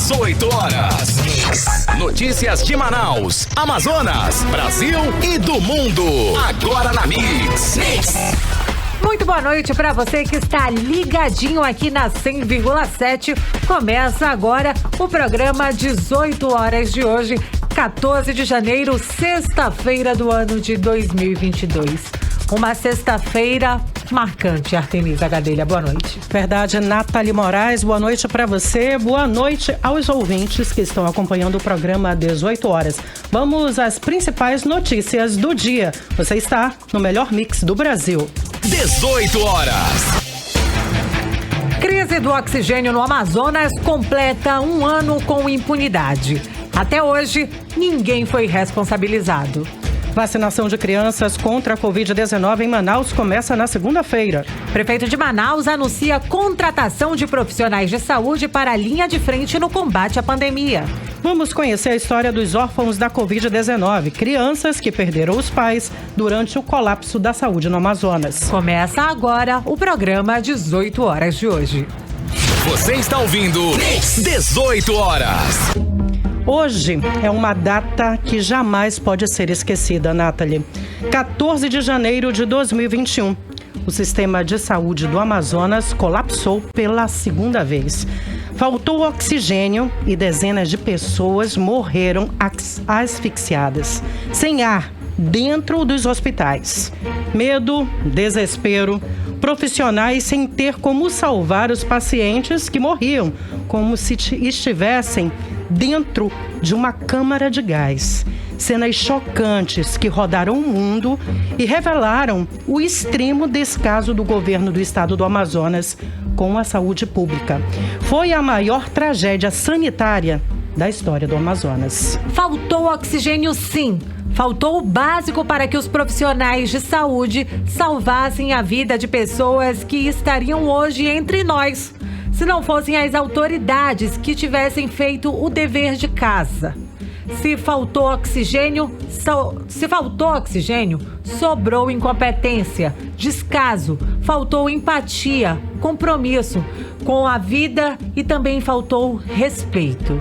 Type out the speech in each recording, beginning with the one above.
18 horas. Notícias de Manaus, Amazonas, Brasil e do mundo. Agora na Mix. Muito boa noite para você que está ligadinho aqui na 100,7. Começa agora o programa 18 horas de hoje, 14 de janeiro, sexta-feira do ano de 2022. Uma sexta-feira marcante, Artemisa Gadelha. Boa noite. Verdade, Nathalie Moraes, boa noite para você, boa noite aos ouvintes que estão acompanhando o programa 18 horas. Vamos às principais notícias do dia. Você está no melhor mix do Brasil. 18 horas. Crise do oxigênio no Amazonas completa um ano com impunidade. Até hoje, ninguém foi responsabilizado. Vacinação de crianças contra a Covid-19 em Manaus começa na segunda-feira. Prefeito de Manaus anuncia contratação de profissionais de saúde para a linha de frente no combate à pandemia. Vamos conhecer a história dos órfãos da Covid-19, crianças que perderam os pais durante o colapso da saúde no Amazonas. Começa agora o programa 18 horas de hoje. Você está ouvindo 18 horas. Hoje é uma data que jamais pode ser esquecida, Nathalie. 14 de janeiro de 2021. O sistema de saúde do Amazonas colapsou pela segunda vez. Faltou oxigênio e dezenas de pessoas morreram asfixiadas, sem ar, dentro dos hospitais. Medo, desespero, profissionais sem ter como salvar os pacientes que morriam, como se estivessem dentro de uma câmara de gás. Cenas chocantes que rodaram o mundo e revelaram o extremo descaso do governo do estado do Amazonas com a saúde pública. Foi a maior tragédia sanitária da história do Amazonas. Faltou oxigênio, sim. Faltou o básico para que os profissionais de saúde salvassem a vida de pessoas que estariam hoje entre nós, se não fossem as autoridades que tivessem feito o dever de casa. Se faltou oxigênio, sobrou incompetência, descaso, faltou empatia, compromisso com a vida e também faltou respeito.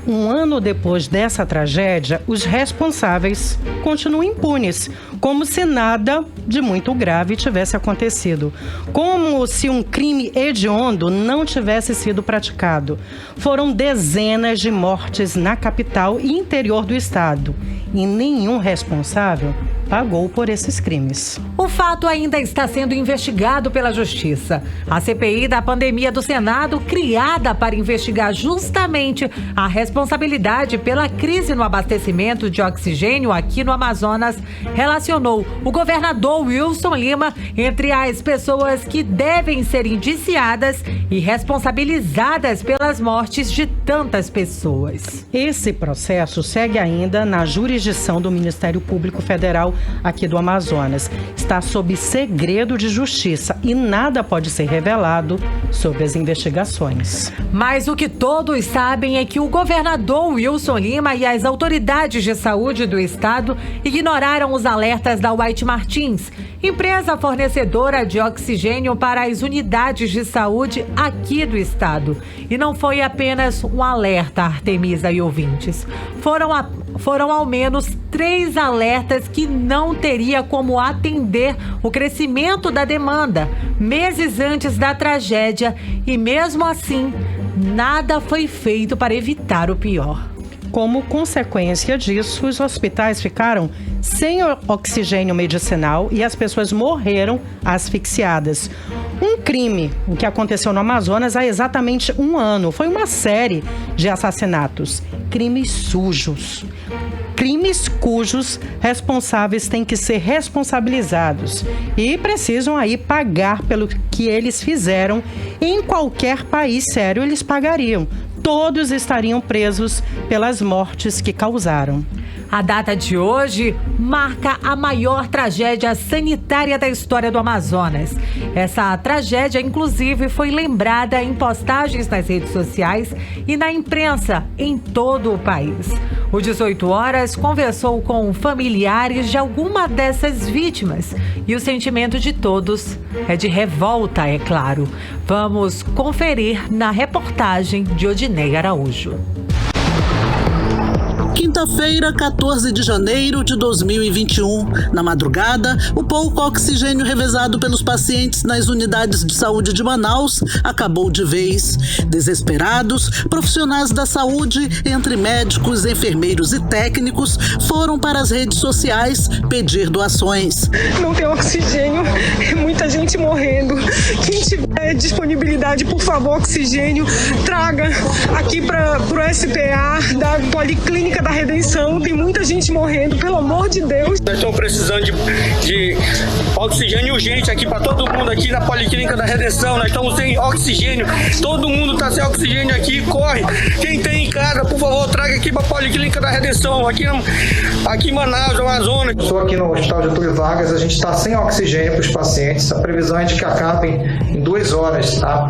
Um ano depois dessa tragédia, os responsáveis continuam impunes, como se nada de muito grave tivesse acontecido. Como se um crime hediondo não tivesse sido praticado. Foram dezenas de mortes na capital e interior do estado. E nenhum responsável pagou por esses crimes. O fato ainda está sendo investigado pela Justiça. A CPI da pandemia do Senado, criada para investigar justamente a responsabilidade pela crise no abastecimento de oxigênio aqui no Amazonas, relacionou o governador Wilson Lima entre as pessoas que devem ser indiciadas e responsabilizadas pelas mortes de tantas pessoas. Esse processo segue ainda na jurisdição do Ministério Público Federal aqui do Amazonas. Está sob segredo de justiça e nada pode ser revelado sobre as investigações. Mas o que todos sabem é que o governador Wilson Lima e as autoridades de saúde do estado ignoraram os alertas da White Martins, empresa fornecedora de oxigênio para as unidades de saúde aqui do estado. E não foi apenas um alerta, Artemisa e ouvintes. Foram ao menos 3 alertas que não teria como atender o crescimento da demanda, meses antes da tragédia, e mesmo assim, nada foi feito para evitar o pior. Como consequência disso, os hospitais ficaram sem oxigênio medicinal e as pessoas morreram asfixiadas. Um crime que aconteceu no Amazonas há exatamente um ano. Foi uma série de assassinatos. Crimes sujos. Crimes cujos responsáveis têm que ser responsabilizados e precisam aí pagar pelo que eles fizeram. Em qualquer país sério, eles pagariam. Todos estariam presos pelas mortes que causaram. A data de hoje marca a maior tragédia sanitária da história do Amazonas. Essa tragédia, inclusive, foi lembrada em postagens nas redes sociais e na imprensa em todo o país. O 18 Horas conversou com familiares de alguma dessas vítimas e o sentimento de todos é de revolta, é claro. Vamos conferir na reportagem de Odinei Araújo. Quinta-feira, 14 de janeiro de 2021. Na madrugada, o pouco oxigênio revezado pelos pacientes nas unidades de saúde de Manaus acabou de vez. Desesperados, profissionais da saúde, entre médicos, enfermeiros e técnicos, foram para as redes sociais pedir doações. Não tem oxigênio, muita gente morrendo. Quem tiver disponibilidade, por favor, oxigênio, traga aqui para o SPA da Policlínica da Redenção. Tem muita gente morrendo, pelo amor de Deus. Nós estamos precisando de oxigênio urgente aqui para todo mundo aqui na Policlínica da Redenção. Nós estamos sem oxigênio, todo mundo está sem oxigênio aqui, corre. Quem tem em casa, por favor, traga aqui para a Policlínica da Redenção, aqui em Manaus, Amazonas. Estou aqui no Hospital Getúlio Vargas, a gente está sem oxigênio para os pacientes, a previsão é de que acabem em 2 horas, tá?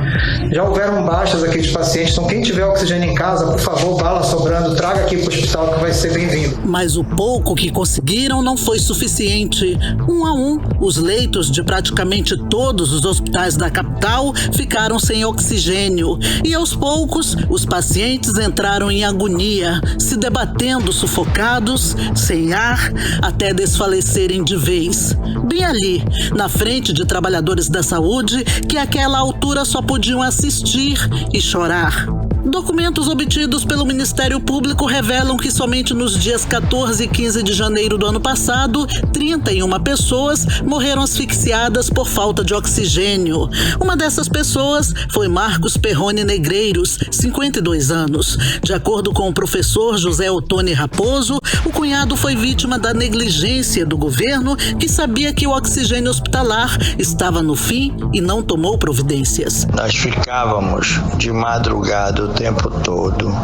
Já houveram baixas aqui de pacientes, então quem tiver oxigênio em casa, por favor, bala sobrando, traga aqui para o hospital que vai ser bem-vindo. Mas o pouco que conseguiram não foi suficiente. Um a um, os leitos de praticamente todos os hospitais da capital ficaram sem oxigênio. E aos poucos, os pacientes entraram em agonia, se debatendo sufocados, sem ar, até desfalecerem de vez. Bem ali, na frente de trabalhadores da saúde, que àquela altura só podiam assistir e chorar. Documentos obtidos pelo Ministério Público revelam que somente nos dias 14 e 15 de janeiro do ano passado, 31 pessoas morreram asfixiadas por falta de oxigênio. Uma dessas pessoas foi Marcos Perrone Negreiros, 52 anos. De acordo com o professor José Otoni Raposo, o cunhado foi vítima da negligência do governo, que sabia que o oxigênio hospitalar estava no fim e não tomou providências. Nós ficávamos de madrugada o tempo todo,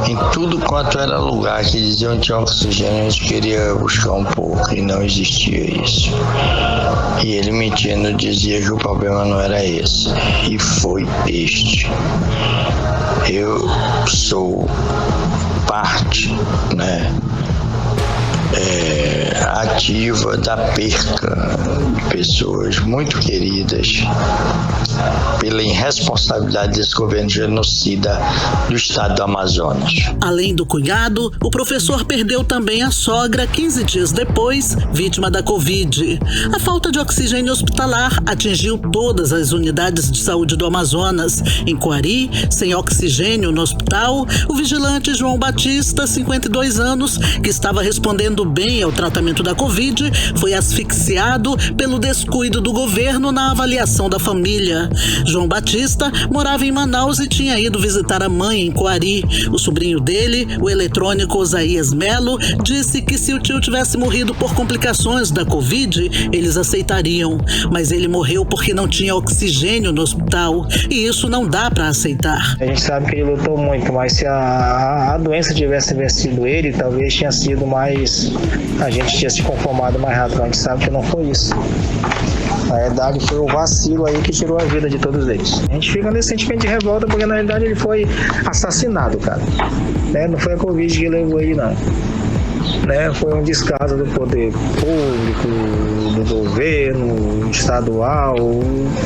em tudo quanto era lugar que diziam que tinha oxigênio, a gente queria buscar um pouco e não existia isso. E ele mentindo dizia que o problema não era esse, e foi este. Eu sou parte, ativa da perca de pessoas muito queridas pela irresponsabilidade desse governo genocida do estado do Amazonas. Além do cunhado, o professor perdeu também a sogra 15 dias depois, vítima da Covid. A falta de oxigênio hospitalar atingiu todas as unidades de saúde do Amazonas. Em Coari, sem oxigênio no hospital, o vigilante João Batista, 52 anos, que estava respondendo bem ao tratamento da Covid, foi asfixiado pelo descuido do governo na avaliação da família. João Batista morava em Manaus e tinha ido visitar a mãe em Coari. O sobrinho dele, o eletrônico Osaías Melo, disse que se o tio tivesse morrido por complicações da Covid, eles aceitariam. Mas ele morreu porque não tinha oxigênio no hospital. E isso não dá para aceitar. A gente sabe que ele lutou muito, mas se a doença tivesse vencido ele, talvez tinha sido mais... A gente tinha se conformado mais rápido. A gente sabe que não foi isso. Na verdade, foi o vacilo aí que tirou a vida de todos eles. A gente fica nesse sentimento de revolta porque, na verdade, ele foi assassinado, cara. Não foi a Covid que levou ele, não. Foi um descaso do poder público, do governo, estadual,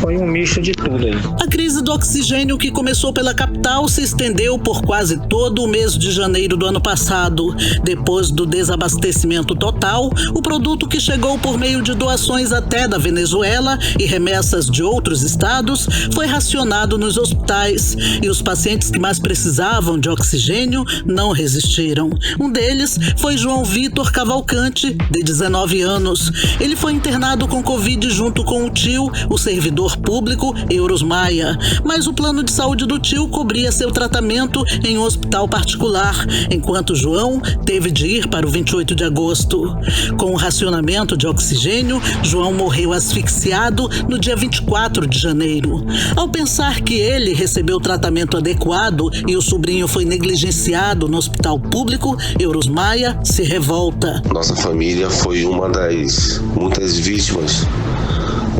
foi um misto de tudo aí. A crise do oxigênio, que começou pela capital, se estendeu por quase todo o mês de janeiro do ano passado. Depois do desabastecimento total, o produto, que chegou por meio de doações até da Venezuela e remessas de outros estados, foi racionado nos hospitais e os pacientes que mais precisavam de oxigênio não resistiram. Um deles foi João Vitor Cavalcante, de 19 anos. Ele foi internado com Covid junto com o tio, o servidor público Euros Maia. Mas o plano de saúde do tio cobria seu tratamento em um hospital particular, enquanto João teve de ir para o 28 de agosto. Com o racionamento de oxigênio, João morreu asfixiado no dia 24 de janeiro. Ao pensar que ele recebeu tratamento adequado e o sobrinho foi negligenciado no hospital público, Euros Maia se revolta. Nossa família foi uma das muitas vítimas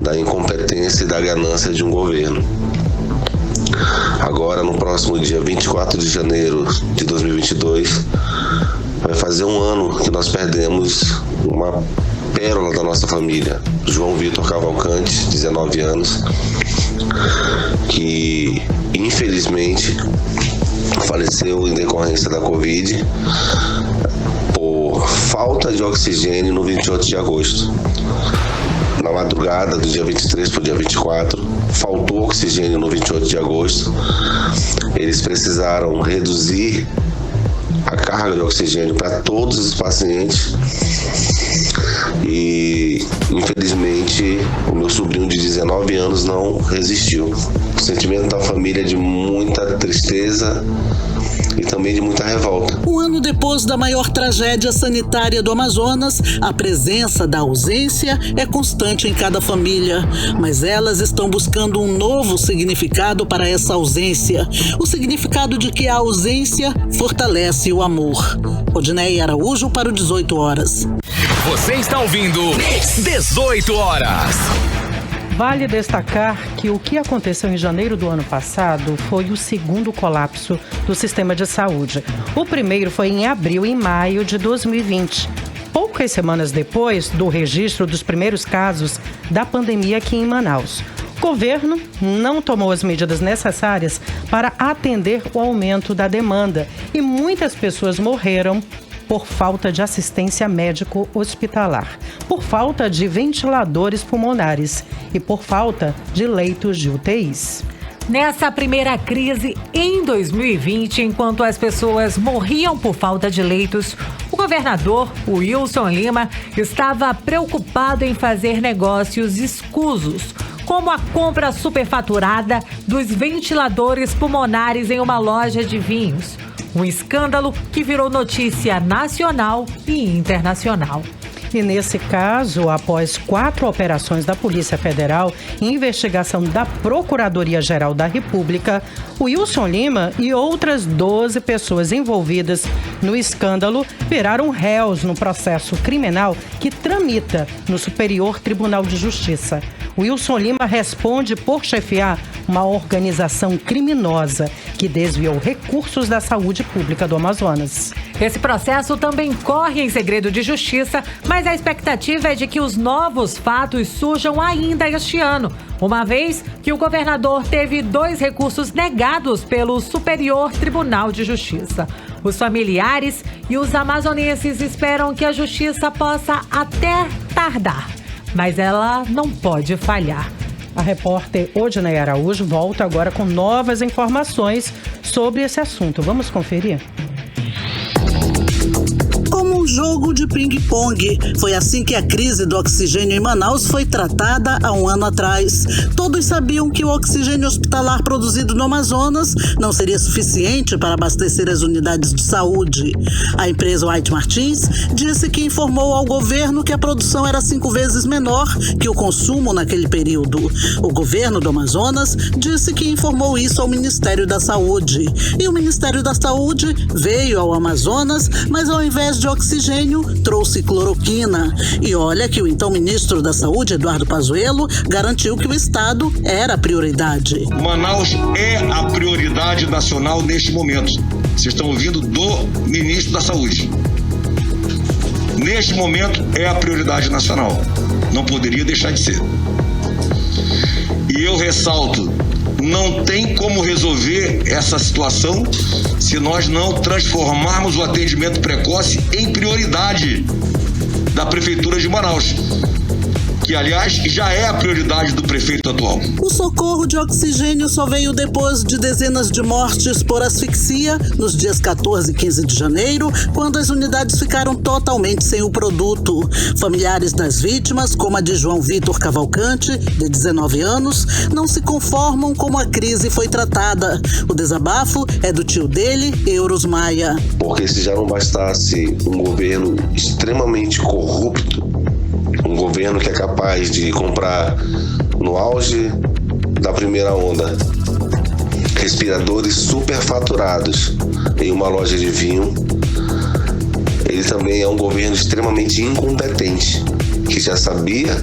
da incompetência e da ganância de um governo. Agora, no próximo dia 24 de janeiro de 2022, vai fazer um ano que nós perdemos uma pérola da nossa família, João Vitor Cavalcante, 19 anos, que infelizmente faleceu em decorrência da Covid por falta de oxigênio no 28 de agosto. Na madrugada do dia 23 para o dia 24, faltou oxigênio no 28 de agosto. Eles precisaram reduzir a carga de oxigênio para todos os pacientes e, infelizmente, o meu sobrinho de 19 anos não resistiu. O sentimento da família é de muita tristeza e também de muita revolta. Um ano depois da maior tragédia sanitária do Amazonas, a presença da ausência é constante em cada família. Mas elas estão buscando um novo significado para essa ausência. O significado de que a ausência fortalece o amor. Odinei Araújo para o 18 horas. Você está ouvindo 18 horas. Vale destacar que o que aconteceu em janeiro do ano passado foi o segundo colapso do sistema de saúde. O primeiro foi em abril e maio de 2020. Poucas semanas depois do registro dos primeiros casos da pandemia aqui em Manaus. O governo não tomou as medidas necessárias para atender o aumento da demanda e muitas pessoas morreram por falta de assistência médico-hospitalar, por falta de ventiladores pulmonares e por falta de leitos de UTIs. Nessa primeira crise, em 2020, enquanto as pessoas morriam por falta de leitos, o governador, Wilson Lima, estava preocupado em fazer negócios escusos, como a compra superfaturada dos ventiladores pulmonares em uma loja de vinhos. Um escândalo que virou notícia nacional e internacional. E nesse caso, após 4 operações da Polícia Federal e investigação da Procuradoria-Geral da República, Wilson Lima e outras 12 pessoas envolvidas no escândalo viraram réus no processo criminal que tramita no Superior Tribunal de Justiça. Wilson Lima responde por chefiar uma organização criminosa que desviou recursos da saúde pública do Amazonas. Esse processo também corre em segredo de justiça, mas a expectativa é de que os novos fatos surjam ainda este ano, uma vez que o governador teve 2 recursos negados pelo Superior Tribunal de Justiça. Os familiares e os amazonenses esperam que a justiça possa até tardar, mas ela não pode falhar. A repórter Odinei Araújo volta agora com novas informações sobre esse assunto. Vamos conferir? Como um jogo de ping-pong. Foi assim que a crise do oxigênio em Manaus foi tratada há um ano atrás. Todos sabiam que o oxigênio hospitalar produzido no Amazonas não seria suficiente para abastecer as unidades de saúde. A empresa White Martins disse que informou ao governo que a produção era 5 vezes menor que o consumo naquele período. O governo do Amazonas disse que informou isso ao Ministério da Saúde. E o Ministério da Saúde veio ao Amazonas, mas ao invés de oxigênio, trouxe cloroquina. E olha que o então ministro da Saúde, Eduardo Pazuello, garantiu que o Estado era a prioridade. Manaus é a prioridade nacional neste momento. Vocês estão ouvindo do ministro da Saúde. Neste momento é a prioridade nacional. Não poderia deixar de ser. E eu ressalto, não tem como resolver essa situação se nós não transformarmos o atendimento precoce em prioridade da Prefeitura de Manaus, que, aliás, já é a prioridade do prefeito atual. O socorro de oxigênio só veio depois de dezenas de mortes por asfixia nos dias 14 e 15 de janeiro, quando as unidades ficaram totalmente sem o produto. Familiares das vítimas, como a de João Vitor Cavalcante, de 19 anos, não se conformam como a crise foi tratada. O desabafo é do tio dele, Euros Maia. Porque se já não bastasse um governo extremamente corrupto, um governo que é capaz de comprar, no auge da primeira onda, respiradores superfaturados em uma loja de vinho, ele também é um governo extremamente incompetente, que já sabia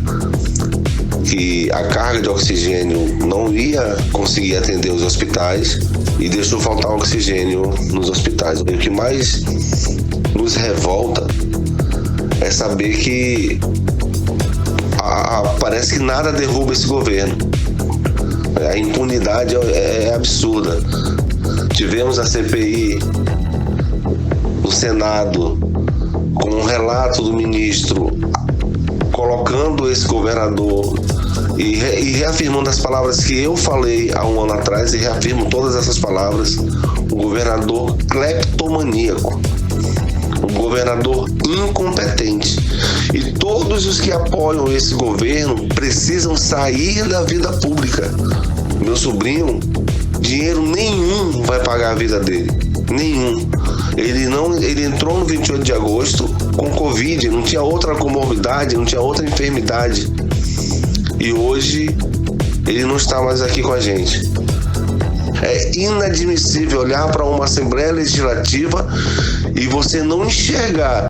que a carga de oxigênio não ia conseguir atender os hospitais e deixou faltar oxigênio nos hospitais. O que mais nos revolta é saber que parece que nada derruba esse governo. A impunidade é absurda. Tivemos a CPI no Senado com um relato do ministro colocando esse governador e reafirmando as palavras que eu falei há um ano atrás, e reafirmo todas essas palavras: um governador cleptomaníaco, um governador incompetente. E todos os que apoiam esse governo precisam sair da vida pública. Meu sobrinho, dinheiro nenhum vai pagar a vida dele, nenhum. Ele entrou no 28 de agosto com Covid, não tinha outra comorbidade, não tinha outra enfermidade. E hoje ele não está mais aqui com a gente. É inadmissível olhar para uma Assembleia Legislativa e você não enxergar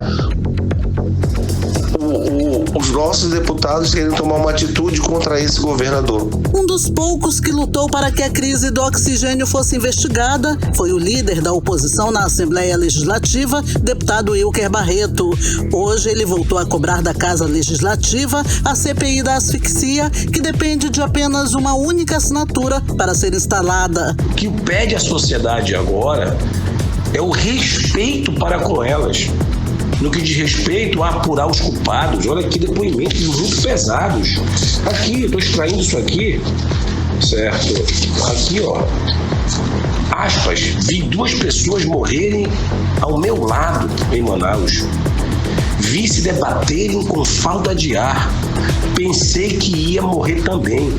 os nossos deputados querem tomar uma atitude contra esse governador. Um dos poucos que lutou para que a crise do oxigênio fosse investigada foi o líder da oposição na Assembleia Legislativa, deputado Wilker Barreto. Hoje ele voltou a cobrar da Casa Legislativa a CPI da asfixia, que depende de apenas uma única assinatura para ser instalada. O que pede a sociedade agora é o respeito para com elas. No que diz respeito a apurar os culpados. Olha que depoimentos muito pesados. Aqui, estou extraindo isso aqui, certo? Aqui, ó. Aspas, vi 2 pessoas morrerem ao meu lado em Manaus. Vi se debaterem com falta de ar. Pensei que ia morrer também.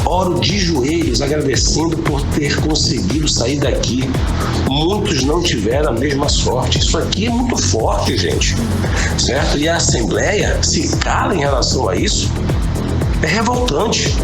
Oro de joelhos agradecendo por ter conseguido sair daqui. Muitos não tiveram a mesma sorte. Isso aqui é muito forte, gente. Certo? E a Assembleia se cala em relação a isso. É revoltante.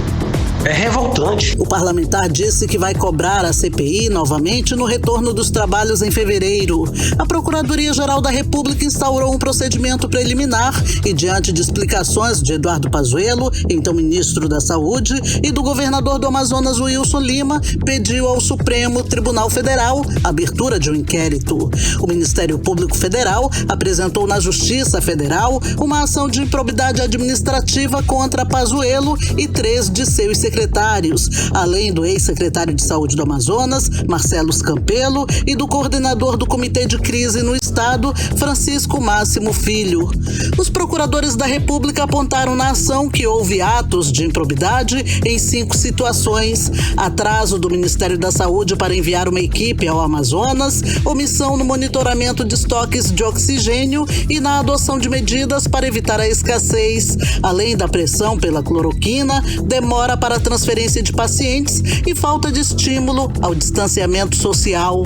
É revoltante. O parlamentar disse que vai cobrar a CPI novamente no retorno dos trabalhos em fevereiro. A Procuradoria-Geral da República instaurou um procedimento preliminar e, diante de explicações de Eduardo Pazuello, então ministro da Saúde, e do governador do Amazonas, Wilson Lima, pediu ao Supremo Tribunal Federal a abertura de um inquérito. O Ministério Público Federal apresentou na Justiça Federal uma ação de improbidade administrativa contra Pazuello e 3 de seus secretários, além do ex-secretário de Saúde do Amazonas, Marcelo Campelo, e do coordenador do Comitê de Crise no Estado, Francisco Máximo Filho. Os procuradores da República apontaram na ação que houve atos de improbidade em 5 situações: atraso do Ministério da Saúde para enviar uma equipe ao Amazonas, omissão no monitoramento de estoques de oxigênio e na adoção de medidas para evitar a escassez, além da pressão pela cloroquina, demora para transferência de pacientes e falta de estímulo ao distanciamento social.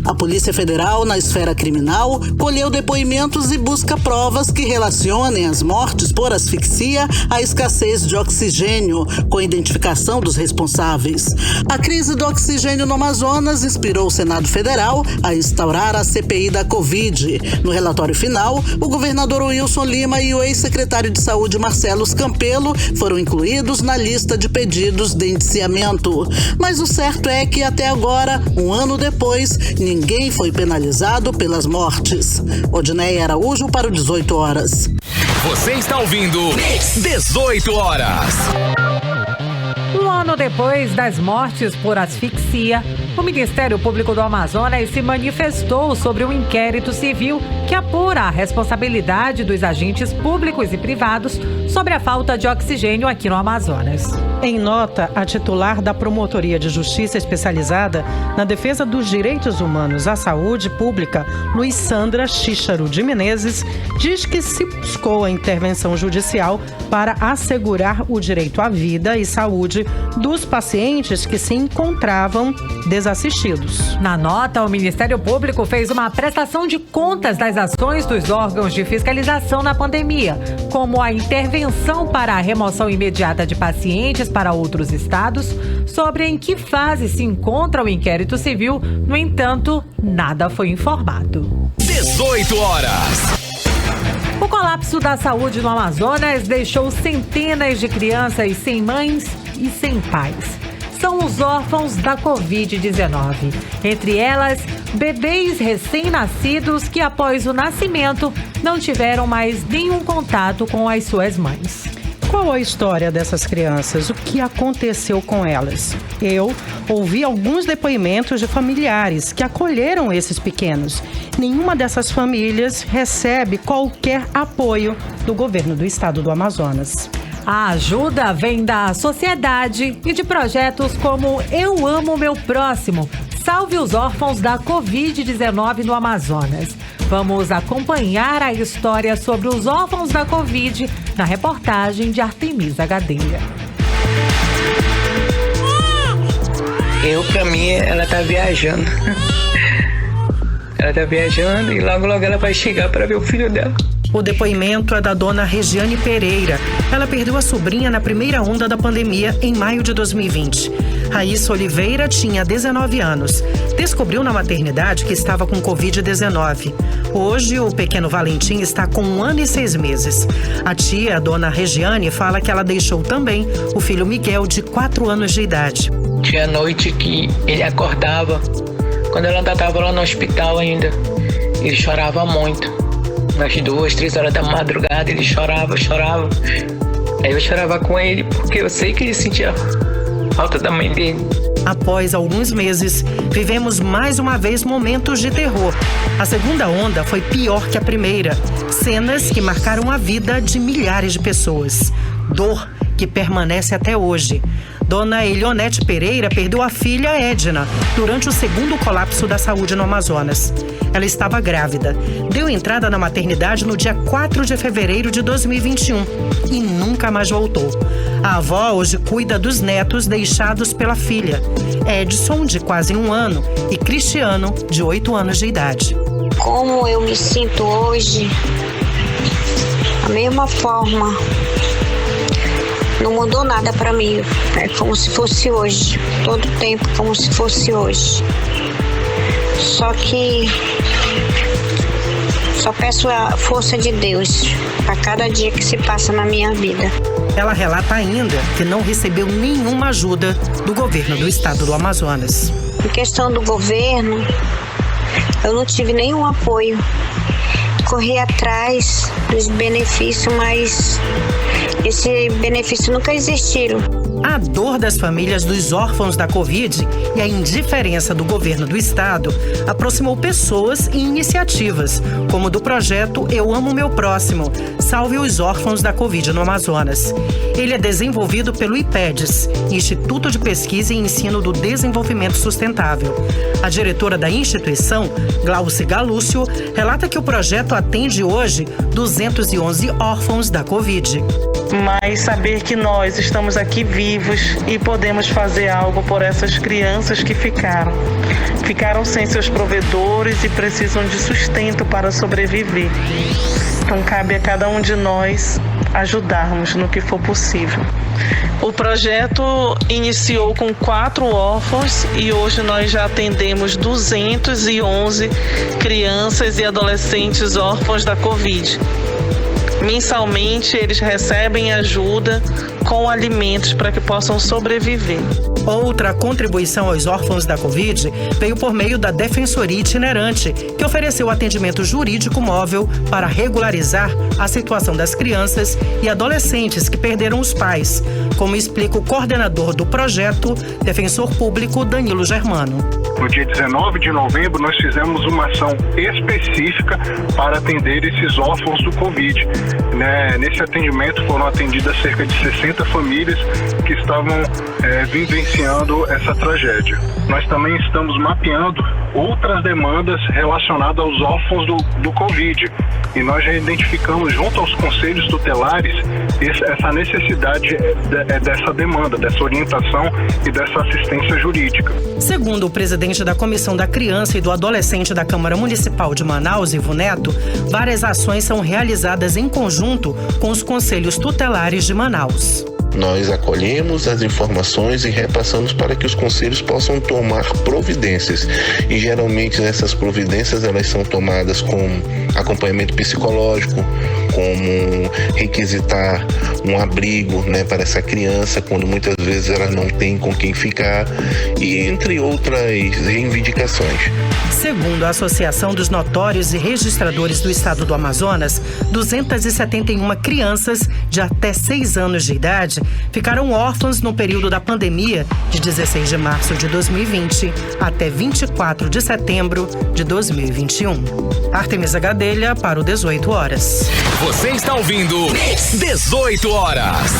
A Polícia Federal, na esfera criminal, colheu depoimentos e busca provas que relacionem as mortes por asfixia à escassez de oxigênio, com a identificação dos responsáveis. A crise do oxigênio no Amazonas inspirou o Senado Federal a instaurar a CPI da Covid. No relatório final, o governador Wilson Lima e o ex-secretário de Saúde Marcelo Campelo foram incluídos na lista de pedidos de indiciamento. Mas o certo é que até agora, um ano depois, ninguém foi penalizado pelas mortes. Odneia Araújo para o 18 horas. Você está ouvindo 18 horas. Um ano depois das mortes por asfixia, o Ministério Público do Amazonas se manifestou sobre um inquérito civil que apura a responsabilidade dos agentes públicos e privados sobre a falta de oxigênio aqui no Amazonas. Em nota, a titular da Promotoria de Justiça Especializada na Defesa dos Direitos Humanos à Saúde Pública, Luiz Sandra Chícharo de Menezes, diz que se buscou a intervenção judicial para assegurar o direito à vida e saúde dos pacientes que se encontravam desassistidos. Na nota, o Ministério Público fez uma prestação de contas das ações dos órgãos de fiscalização na pandemia, como a intervenção para a remoção imediata de pacientes para outros estados, sobre em que fase se encontra o inquérito civil. No entanto, nada foi informado. 18 horas. O colapso da saúde no Amazonas deixou centenas de crianças sem mães e sem pais. São os órfãos da Covid-19. Entre elas, bebês recém-nascidos que, após o nascimento, não tiveram mais nenhum contato com as suas mães. Qual a história dessas crianças? O que aconteceu com elas? Eu ouvi alguns depoimentos de familiares que acolheram esses pequenos. Nenhuma dessas famílias recebe qualquer apoio do governo do estado do Amazonas. A ajuda vem da sociedade e de projetos como Eu Amo Meu Próximo, Salve os Órfãos da Covid-19 no Amazonas. Vamos acompanhar a história sobre os órfãos da Covid na reportagem de Artemisa Gadeira. Pra mim, ela tá viajando. Ela tá viajando e logo ela vai chegar para ver o filho dela. O depoimento é da dona Regiane Pereira. Ela perdeu a sobrinha na primeira onda da pandemia em maio de 2020. Raíssa Oliveira tinha 19 anos. Descobriu na maternidade que estava com Covid-19. Hoje, o pequeno Valentim está com 1 ano e 6 meses. A tia, a dona Regiane, fala que ela deixou também o filho Miguel, de 4 anos de idade. Tinha noite que ele acordava, quando ela ainda estava lá no hospital ainda. Ele chorava muito. Às 2, 3 horas da madrugada ele chorava. Aí eu chorava com ele, porque eu sei que ele sentia falta da mãe dele. Após alguns meses, vivemos mais uma vez momentos de terror. A segunda onda foi pior que a primeira. Cenas que marcaram a vida de milhares de pessoas. Dor que permanece até hoje. Dona Elionete Pereira perdeu a filha Edna durante o segundo colapso da saúde no Amazonas. Ela estava grávida. Deu entrada na maternidade no dia 4 de fevereiro de 2021 e nunca mais voltou. A avó hoje cuida dos netos deixados pela filha. Edson, de quase 1 ano, e Cristiano, de 8 anos de idade. Como eu me sinto hoje, da mesma forma. Não mudou nada pra mim, é como se fosse hoje, todo tempo como se fosse hoje. Só que só peço a força de Deus a cada dia que se passa na minha vida. Ela relata ainda que não recebeu nenhuma ajuda do governo do estado do Amazonas. Em questão do governo, eu não tive nenhum apoio. Corri atrás dos benefícios, mas esse benefício nunca existiu. A dor das famílias dos órfãos da Covid e a indiferença do governo do estado aproximou pessoas e iniciativas, como do projeto Eu Amo Meu Próximo, Salve os Órfãos da Covid no Amazonas. Ele é desenvolvido pelo IPEDES, Instituto de Pesquisa e Ensino do Desenvolvimento Sustentável. A diretora da instituição, Glauce Galúcio, relata que o projeto atende hoje 211 órfãos da Covid. Mas saber que nós estamos aqui vivos e podemos fazer algo por essas crianças que ficaram sem seus provedores e precisam de sustento para sobreviver. Então cabe a cada um de nós ajudarmos no que for possível. O projeto iniciou com 4 órfãos e hoje nós já atendemos 211 crianças e adolescentes órfãos da Covid. Mensalmente, eles recebem ajuda com alimentos para que possam sobreviver. Outra contribuição aos órfãos da Covid veio por meio da Defensoria Itinerante, que ofereceu atendimento jurídico móvel para regularizar a situação das crianças e adolescentes que perderam os pais, como explica o coordenador do projeto, defensor público Danilo Germano. No dia 19 de novembro, nós fizemos uma ação específica para atender esses órfãos do Covid. Nesse atendimento foram atendidas cerca de 60 famílias que estavam vivenciando essa tragédia. Nós também estamos mapeando outras demandas relacionadas aos órfãos do Covid. E nós já identificamos junto aos conselhos tutelares essa necessidade dessa demanda, dessa orientação e dessa assistência jurídica. Segundo o presidente da Comissão da Criança e do Adolescente da Câmara Municipal de Manaus, Ivo Neto, várias ações são realizadas em conjunto com os conselhos tutelares de Manaus. Nós acolhemos as informações e repassamos para que os conselhos possam tomar providências. E geralmente essas providências elas são tomadas com acompanhamento psicológico, como requisitar um abrigo, né, para essa criança quando muitas vezes ela não tem com quem ficar, e entre outras reivindicações. Segundo a Associação dos Notórios e Registradores do Estado do Amazonas, 271 crianças de até 6 anos de idade ficaram órfãs no período da pandemia de 16 de março de 2020 até 24 de setembro de 2021. Artemisa Gadelha para o 18 horas. Você está ouvindo 18 horas.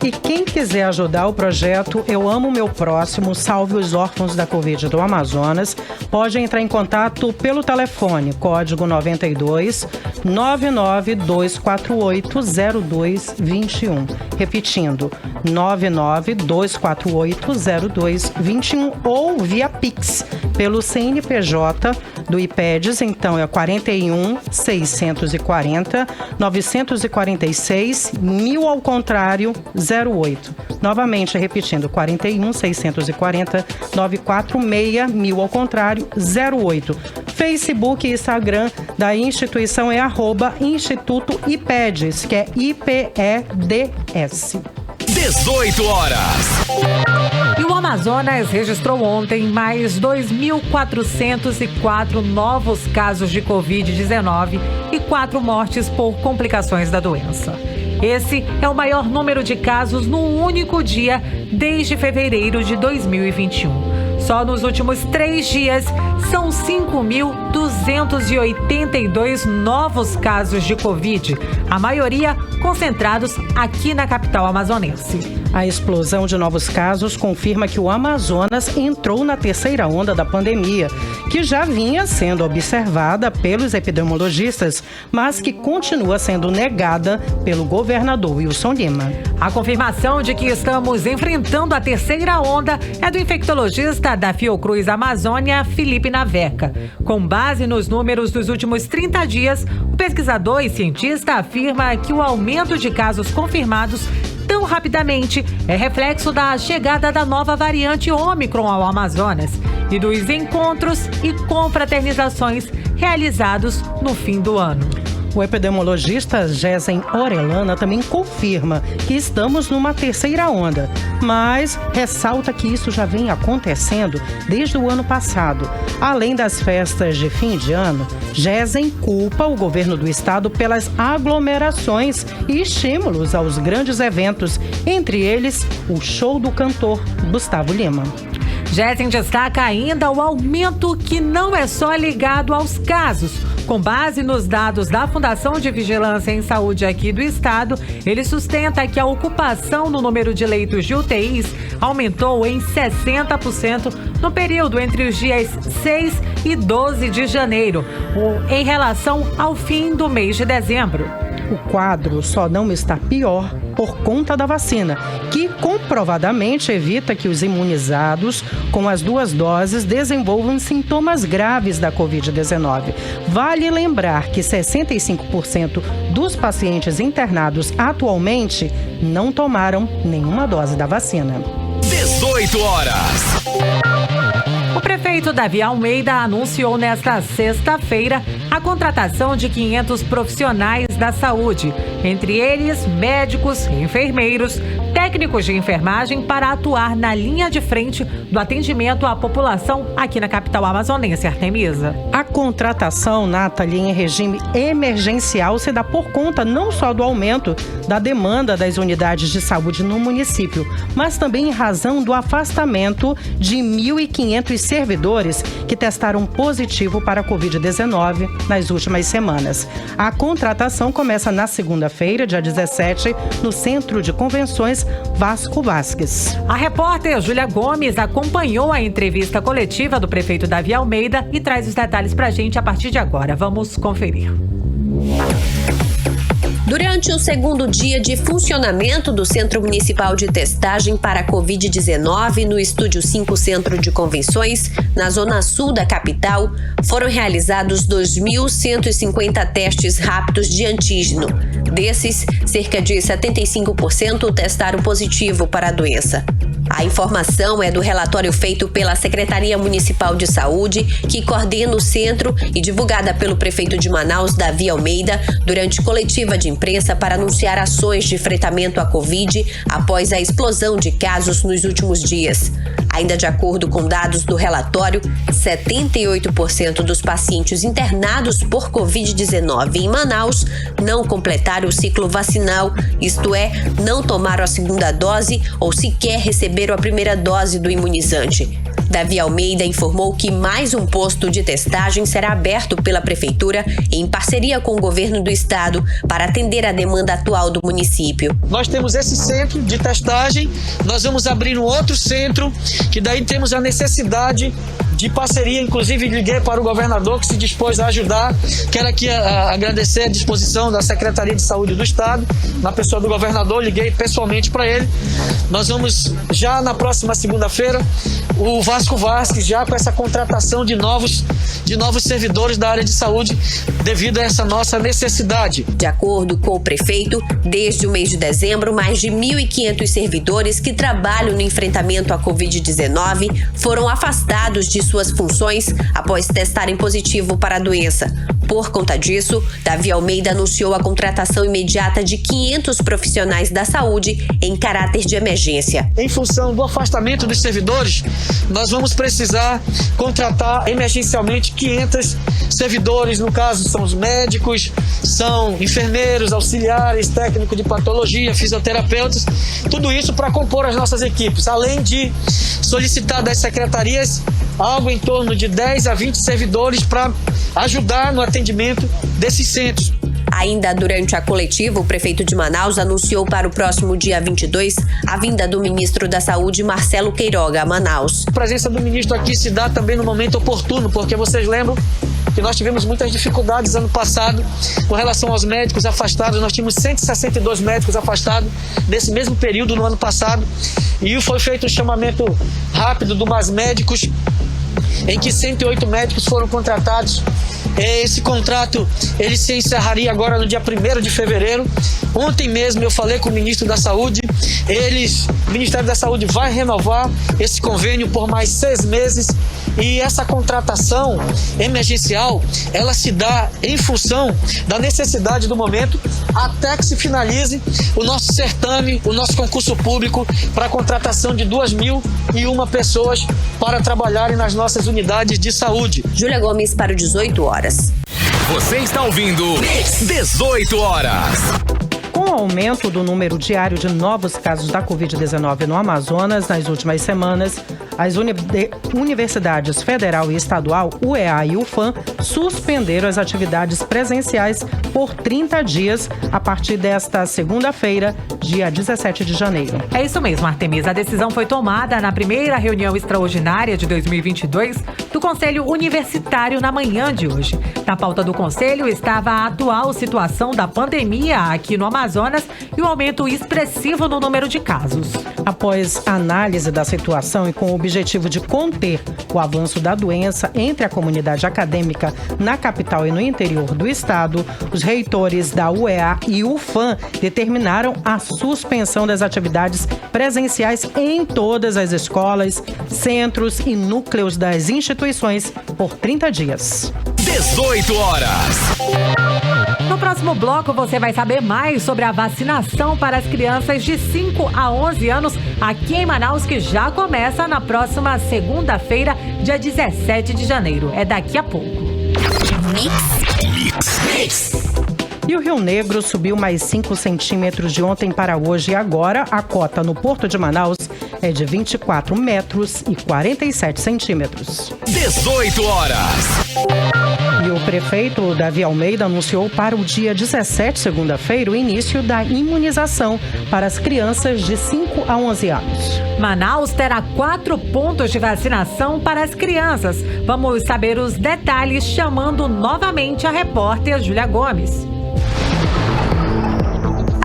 E quem quiser ajudar o projeto Eu Amo Meu Próximo, Salve os Órfãos da Covid do Amazonas, pode entrar em contato pelo telefone, código 92 992480221. Repetindo, 992480221 ou via Pix, pelo CNPJ do IPEDS, então é 41 640 946 1000 ao contrário 08. Novamente repetindo, 41 640 946 1000 ao contrário 08. Facebook e Instagram da instituição é @Instituto IPEDS, que é IPEDS. 18 horas. E o Amazonas registrou ontem mais 2.404 novos casos de Covid-19 e 4 mortes por complicações da doença. Esse é o maior número de casos num único dia desde fevereiro de 2021. Só nos últimos 3 dias, são 5.282 novos casos de Covid, a maioria concentrados aqui na capital amazonense. A explosão de novos casos confirma que o Amazonas entrou na terceira onda da pandemia, que já vinha sendo observada pelos epidemiologistas, mas que continua sendo negada pelo governador Wilson Lima. A confirmação de que estamos enfrentando a terceira onda é do infectologista da Fiocruz Amazônia, Felipe Naveca. Com base nos números dos últimos 30 dias, o pesquisador e cientista afirma que o aumento de casos confirmados tão rapidamente é reflexo da chegada da nova variante Ômicron ao Amazonas e dos encontros e confraternizações realizados no fim do ano. O epidemiologista Gesen Orellana também confirma que estamos numa terceira onda, mas ressalta que isso já vem acontecendo desde o ano passado. Além das festas de fim de ano, Gesen culpa o governo do estado pelas aglomerações e estímulos aos grandes eventos, entre eles o show do cantor Gustavo Lima. Gesen destaca ainda o aumento que não é só ligado aos casos. Com base nos dados da Fundação de Vigilância em Saúde aqui do estado, ele sustenta que a ocupação no número de leitos de UTIs aumentou em 60% no período entre os dias 6 e 12 de janeiro, em relação ao fim do mês de dezembro. O quadro só não está pior por conta da vacina, que comprovadamente evita que os imunizados com as 2 doses desenvolvam sintomas graves da Covid-19. Vale lembrar que 65% dos pacientes internados atualmente não tomaram nenhuma dose da vacina. 18 horas. O prefeito Davi Almeida anunciou nesta sexta-feira a contratação de 500 profissionais da saúde, entre eles médicos, enfermeiros, técnicos de enfermagem para atuar na linha de frente do atendimento à população aqui na capital amazonense, Artemisa. A contratação, Nathalie, em regime emergencial se dá por conta não só do aumento da demanda das unidades de saúde no município, mas também em razão do afastamento de 1.500 servidores que testaram positivo para a Covid-19 nas últimas semanas. A contratação começa na segunda-feira, dia 17, no Centro de Convenções Vasco Vasques. A repórter Júlia Gomes acompanhou a entrevista coletiva do prefeito Davi Almeida e traz os detalhes pra gente a partir de agora. Vamos conferir. Durante o segundo dia de funcionamento do Centro Municipal de Testagem para a Covid-19 no Estúdio 5 Centro de Convenções, na zona sul da capital, foram realizados 2.150 testes rápidos de antígeno. Desses, cerca de 75% testaram positivo para a doença. A informação é do relatório feito pela Secretaria Municipal de Saúde, que coordena o centro, e divulgada pelo prefeito de Manaus, Davi Almeida, durante coletiva de imprensa para anunciar ações de enfrentamento à Covid após a explosão de casos nos últimos dias. Ainda de acordo com dados do relatório, 78% dos pacientes internados por Covid-19 em Manaus não completaram o ciclo vacinal, isto é, não tomaram a segunda dose ou sequer receberam a primeira dose do imunizante. Davi Almeida informou que mais um posto de testagem será aberto pela Prefeitura em parceria com o governo do estado para atender a demanda atual do município. Nós temos esse centro de testagem, nós vamos abrir um outro centro, que daí temos a necessidade de parceria, inclusive liguei para o governador que se dispôs a ajudar. Quero aqui agradecer a disposição da Secretaria de Saúde do Estado, na pessoa do governador, liguei pessoalmente para ele. Nós vamos já na próxima segunda-feira, o Vasco Vasques já com essa contratação de novos servidores da área de saúde devido a essa nossa necessidade. De acordo com o prefeito, desde o mês de dezembro, mais de 1.500 servidores que trabalham no enfrentamento à Covid-19 foram afastados de suas funções após testarem positivo para a doença. Por conta disso, Davi Almeida anunciou a contratação imediata de 500 profissionais da saúde em caráter de emergência. Em função do afastamento dos servidores, nós vamos precisar contratar emergencialmente 500 servidores, no caso são os médicos, são enfermeiros, auxiliares, técnicos de patologia, fisioterapeutas, tudo isso para compor as nossas equipes, além de solicitar das secretarias algo em torno de 10 a 20 servidores para ajudar no atendimento desses centros. Ainda durante a coletiva, o prefeito de Manaus anunciou para o próximo dia 22 a vinda do ministro da Saúde, Marcelo Queiroga, a Manaus. A presença do ministro aqui se dá também no momento oportuno, porque vocês lembram que nós tivemos muitas dificuldades ano passado com relação aos médicos afastados. Nós tínhamos 162 médicos afastados nesse mesmo período no ano passado, e foi feito um chamamento rápido do Mais Médicos, em que 108 médicos foram contratados. Esse contrato ele se encerraria agora no dia 1º de fevereiro. Ontem mesmo eu falei com o ministro da Saúde, o Ministério da Saúde vai renovar esse convênio por mais 6 meses, e essa contratação emergencial ela se dá em função da necessidade do momento, até que se finalize o nosso certame, o nosso concurso público para a contratação de 2.001 pessoas para trabalharem nas nossas unidades de saúde. Júlia Gomes para o 18 horas. Você está ouvindo 18 horas. Com o aumento do número diário de novos casos da Covid-19 no Amazonas nas últimas semanas, as universidades federal e estadual, UEA e UFAM, suspenderam as atividades presenciais por 30 dias a partir desta segunda-feira, dia 17 de janeiro. É isso mesmo, Artemisa. A decisão foi tomada na primeira reunião extraordinária de 2022 do Conselho Universitário na manhã de hoje. Na pauta do Conselho estava a atual situação da pandemia aqui no Amazonas e o aumento expressivo no número de casos. Após análise da situação e com o objetivo de conter o avanço da doença entre a comunidade acadêmica na capital e no interior do estado, os reitores da UEA e UFAM determinaram a suspensão das atividades presenciais em todas as escolas, centros e núcleos das instituições por 30 dias. 18 horas. No próximo bloco, você vai saber mais sobre a vacinação para as crianças de 5 a 11 anos aqui em Manaus, que já começa na próxima segunda-feira, dia 17 de janeiro. É daqui a pouco. Mix. E o Rio Negro subiu mais 5 centímetros de ontem para hoje, e agora a cota no Porto de Manaus é de 24 metros e 47 centímetros. 18 horas. E o prefeito Davi Almeida anunciou para o dia 17, segunda-feira, o início da imunização para as crianças de 5 a 11 anos. Manaus terá 4 pontos de vacinação para as crianças. Vamos saber os detalhes chamando novamente a repórter Júlia Gomes.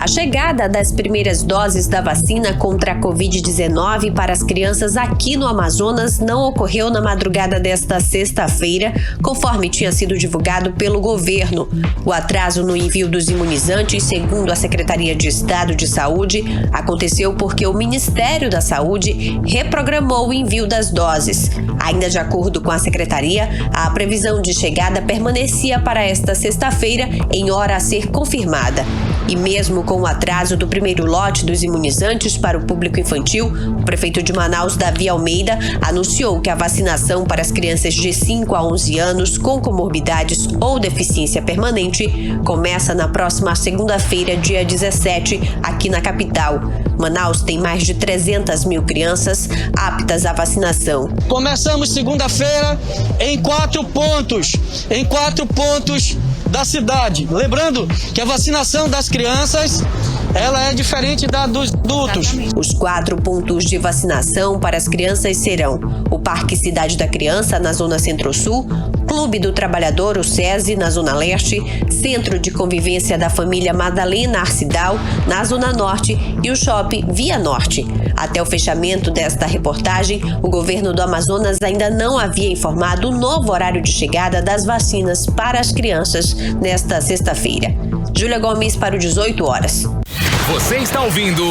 A chegada das primeiras doses da vacina contra a Covid-19 para as crianças aqui no Amazonas não ocorreu na madrugada desta sexta-feira, conforme tinha sido divulgado pelo governo. O atraso no envio dos imunizantes, segundo a Secretaria de Estado de Saúde, aconteceu porque o Ministério da Saúde reprogramou o envio das doses. Ainda de acordo com a Secretaria, a previsão de chegada permanecia para esta sexta-feira, em hora a ser confirmada. E mesmo com o atraso do primeiro lote dos imunizantes para o público infantil, o prefeito de Manaus, Davi Almeida, anunciou que a vacinação para as crianças de 5 a 11 anos com comorbidades ou deficiência permanente começa na próxima segunda-feira, dia 17, aqui na capital. Manaus tem mais de 300 mil crianças aptas à vacinação. Começamos segunda-feira em 4 pontos da cidade. Lembrando que a vacinação das crianças, ela é diferente da dos adultos. Os 4 pontos de vacinação para as crianças serão o Parque Cidade da Criança, na Zona Centro-Sul, Clube do Trabalhador, o SESI, na Zona Leste, Centro de Convivência da Família Madalena Arcidal, na Zona Norte, e o Shopping Via Norte. Até o fechamento desta reportagem, o governo do Amazonas ainda não havia informado o novo horário de chegada das vacinas para as crianças nesta sexta-feira. Júlia Gomes para o 18 horas. Você está ouvindo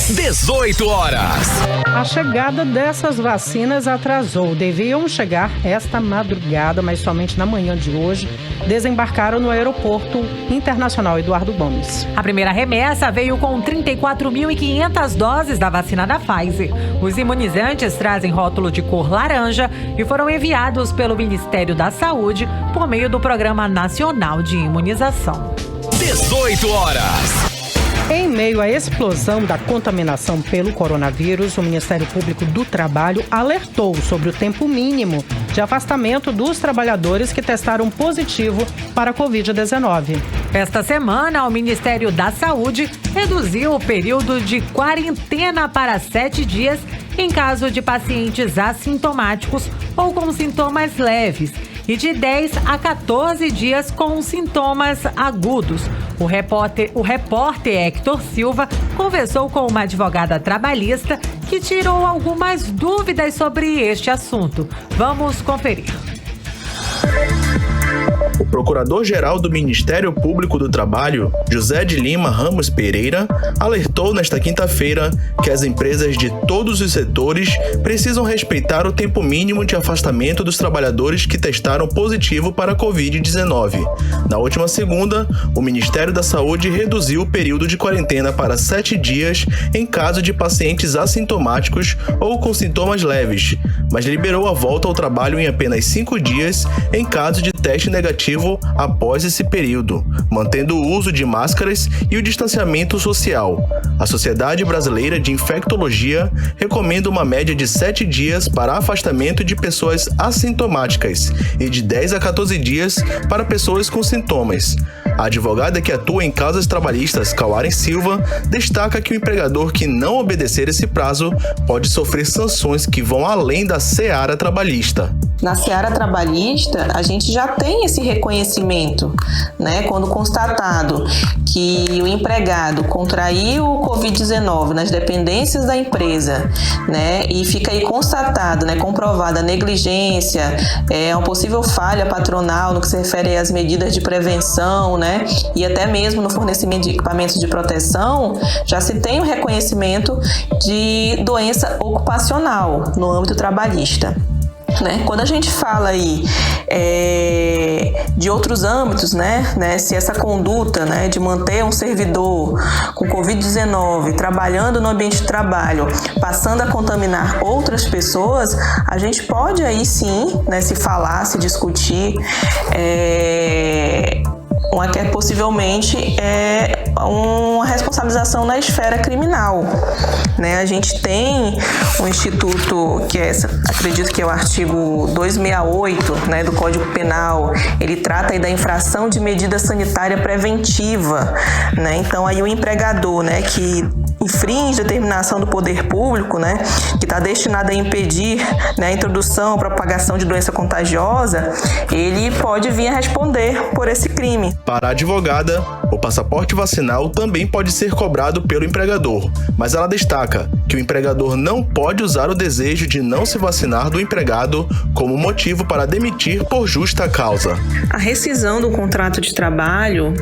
18 horas. A chegada dessas vacinas atrasou. Deviam chegar esta madrugada, mas somente na manhã de hoje desembarcaram no Aeroporto Internacional Eduardo Gomes. A primeira remessa veio com 34.500 doses da vacina da Pfizer. Os imunizantes trazem rótulo de cor laranja e foram enviados pelo Ministério da Saúde por meio do Programa Nacional de Imunização. 18 horas. Em meio à explosão da contaminação pelo coronavírus, o Ministério Público do Trabalho alertou sobre o tempo mínimo de afastamento dos trabalhadores que testaram positivo para a Covid-19. Esta semana, o Ministério da Saúde reduziu o período de quarentena para 7 dias em caso de pacientes assintomáticos ou com sintomas leves, e de 10 a 14 dias com sintomas agudos. O repórter Hector Silva conversou com uma advogada trabalhista que tirou algumas dúvidas sobre este assunto. Vamos conferir. O Procurador-Geral do Ministério Público do Trabalho, José de Lima Ramos Pereira, alertou nesta quinta-feira que as empresas de todos os setores precisam respeitar o tempo mínimo de afastamento dos trabalhadores que testaram positivo para a Covid-19. Na última segunda, o Ministério da Saúde reduziu o período de quarentena para 7 dias em caso de pacientes assintomáticos ou com sintomas leves, mas liberou a volta ao trabalho em apenas 5 dias em caso de teste negativo após esse período, mantendo o uso de máscaras e o distanciamento social. A Sociedade Brasileira de Infectologia recomenda uma média de 7 dias para afastamento de pessoas assintomáticas e de 10 a 14 dias para pessoas com sintomas. A advogada que atua em causas trabalhistas, Cauaren Silva, destaca que o empregador que não obedecer esse prazo pode sofrer sanções que vão além da seara trabalhista. Na seara trabalhista, a gente já tem esse reconhecimento, né? Quando constatado que o empregado contraiu o Covid-19 nas dependências da empresa, né? E fica aí constatado, né? Comprovada a negligência, uma possível falha patronal no que se refere às medidas de prevenção, né? E até mesmo no fornecimento de equipamentos de proteção, já se tem o reconhecimento de doença ocupacional no âmbito trabalhista. Né? Quando a gente fala aí de outros âmbitos, né? Se essa conduta, né, de manter um servidor com Covid-19 trabalhando no ambiente de trabalho, passando a contaminar outras pessoas, a gente pode aí sim, né, se falar, se discutir, possivelmente uma responsabilização na esfera criminal, né? A gente tem um instituto que acredito que é o artigo 268, né, do Código Penal. Ele trata aí da infração de medida sanitária preventiva, né? Então aí o empregador, né, que infringe determinação do poder público, né, que está destinada a impedir, né, a introdução ou propagação de doença contagiosa, ele pode vir a responder por esse crime. Para a advogada, O passaporte vacinal também pode ser cobrado pelo empregador, mas ela destaca que o empregador não pode usar o desejo de não se vacinar do empregado como motivo para demitir por justa causa. A rescisão do contrato de trabalho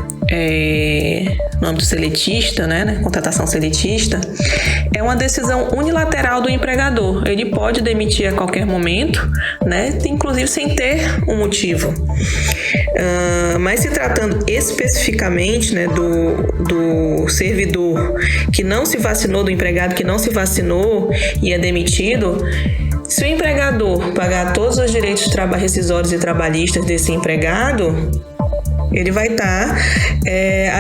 no âmbito seletista, né, contratação seletista, é uma decisão unilateral do empregador. Ele pode demitir a qualquer momento, né, inclusive sem ter um motivo. Mas se tratando especificamente, né, do servidor que não se vacinou, do empregado que não se vacinou e é demitido, se o empregador pagar todos os direitos rescisórios e trabalhistas desse empregado, ele vai estar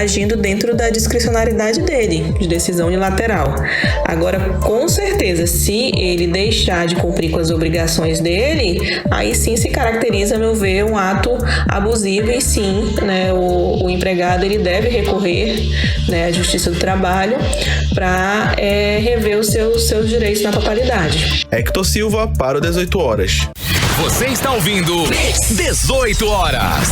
agindo dentro da discricionariedade dele, de decisão unilateral. Agora, com certeza, se ele deixar de cumprir com as obrigações dele, aí sim se caracteriza, a meu ver, um ato abusivo e sim, né, o empregado ele deve recorrer, né, à Justiça do Trabalho para rever os seus direitos na totalidade. Hector Silva para o 18 horas. Você está ouvindo 18 horas.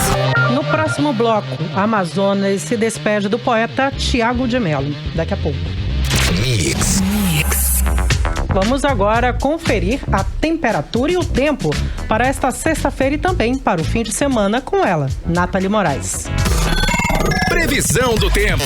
No próximo bloco, Amazonas se despede do poeta Tiago de Mello. Daqui a pouco. Mix. Vamos agora conferir a temperatura e o tempo para esta sexta-feira e também para o fim de semana com ela, Nathalie Moraes. Previsão do tempo.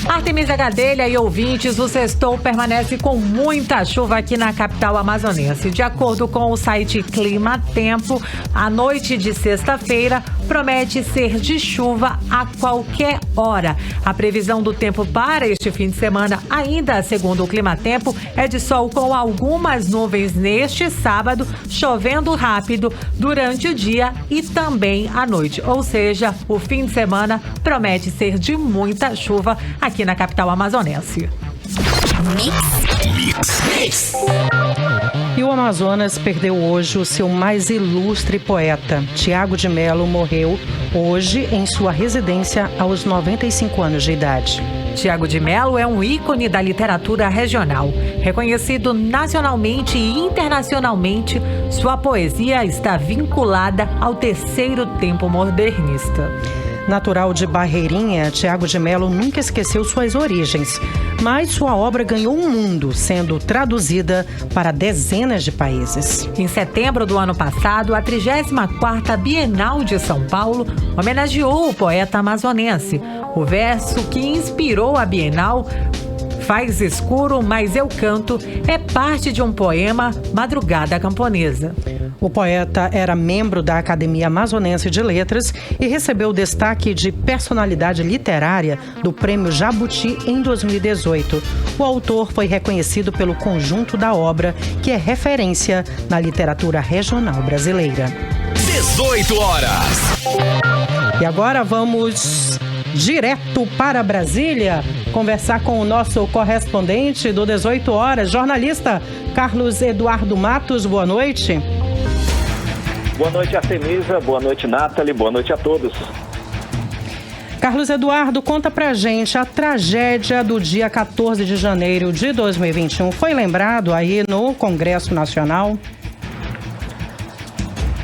Artemisa Gadelha e ouvintes, o sextou permanece com muita chuva aqui na capital amazonense. De acordo com o site Clima Tempo, a noite de sexta-feira promete ser de chuva a qualquer hora. A previsão do tempo para este fim de semana, ainda segundo o Clima Tempo, é de sol com algumas nuvens neste sábado, chovendo rápido durante o dia e também à noite. Ou seja, o fim de semana promete ser de muita chuva aqui na capital amazonense. Mix. E o Amazonas perdeu hoje o seu mais ilustre poeta. Tiago de Mello morreu hoje em sua residência aos 95 anos de idade. Tiago de Mello é um ícone da literatura regional. Reconhecido nacionalmente e internacionalmente, sua poesia está vinculada ao terceiro tempo modernista. Natural de Barreirinha, Tiago de Mello nunca esqueceu suas origens, mas sua obra ganhou um mundo, sendo traduzida para dezenas de países. Em setembro do ano passado, a 34ª Bienal de São Paulo homenageou o poeta amazonense. O verso que inspirou a Bienal, Faz escuro, mas eu canto, é parte de um poema Madrugada Camponesa. O poeta era membro da Academia Amazonense de Letras e recebeu o destaque de personalidade literária do Prêmio Jabuti em 2018. O autor foi reconhecido pelo conjunto da obra, que é referência na literatura regional brasileira. 18 horas. E agora vamos direto para Brasília, conversar com o nosso correspondente do 18 horas, jornalista Carlos Eduardo Matos. Boa noite. Boa noite, Artemisa. Boa noite, Nathalie. Boa noite a todos. Carlos Eduardo, conta pra gente, a tragédia do dia 14 de janeiro de 2021 foi lembrado aí no Congresso Nacional?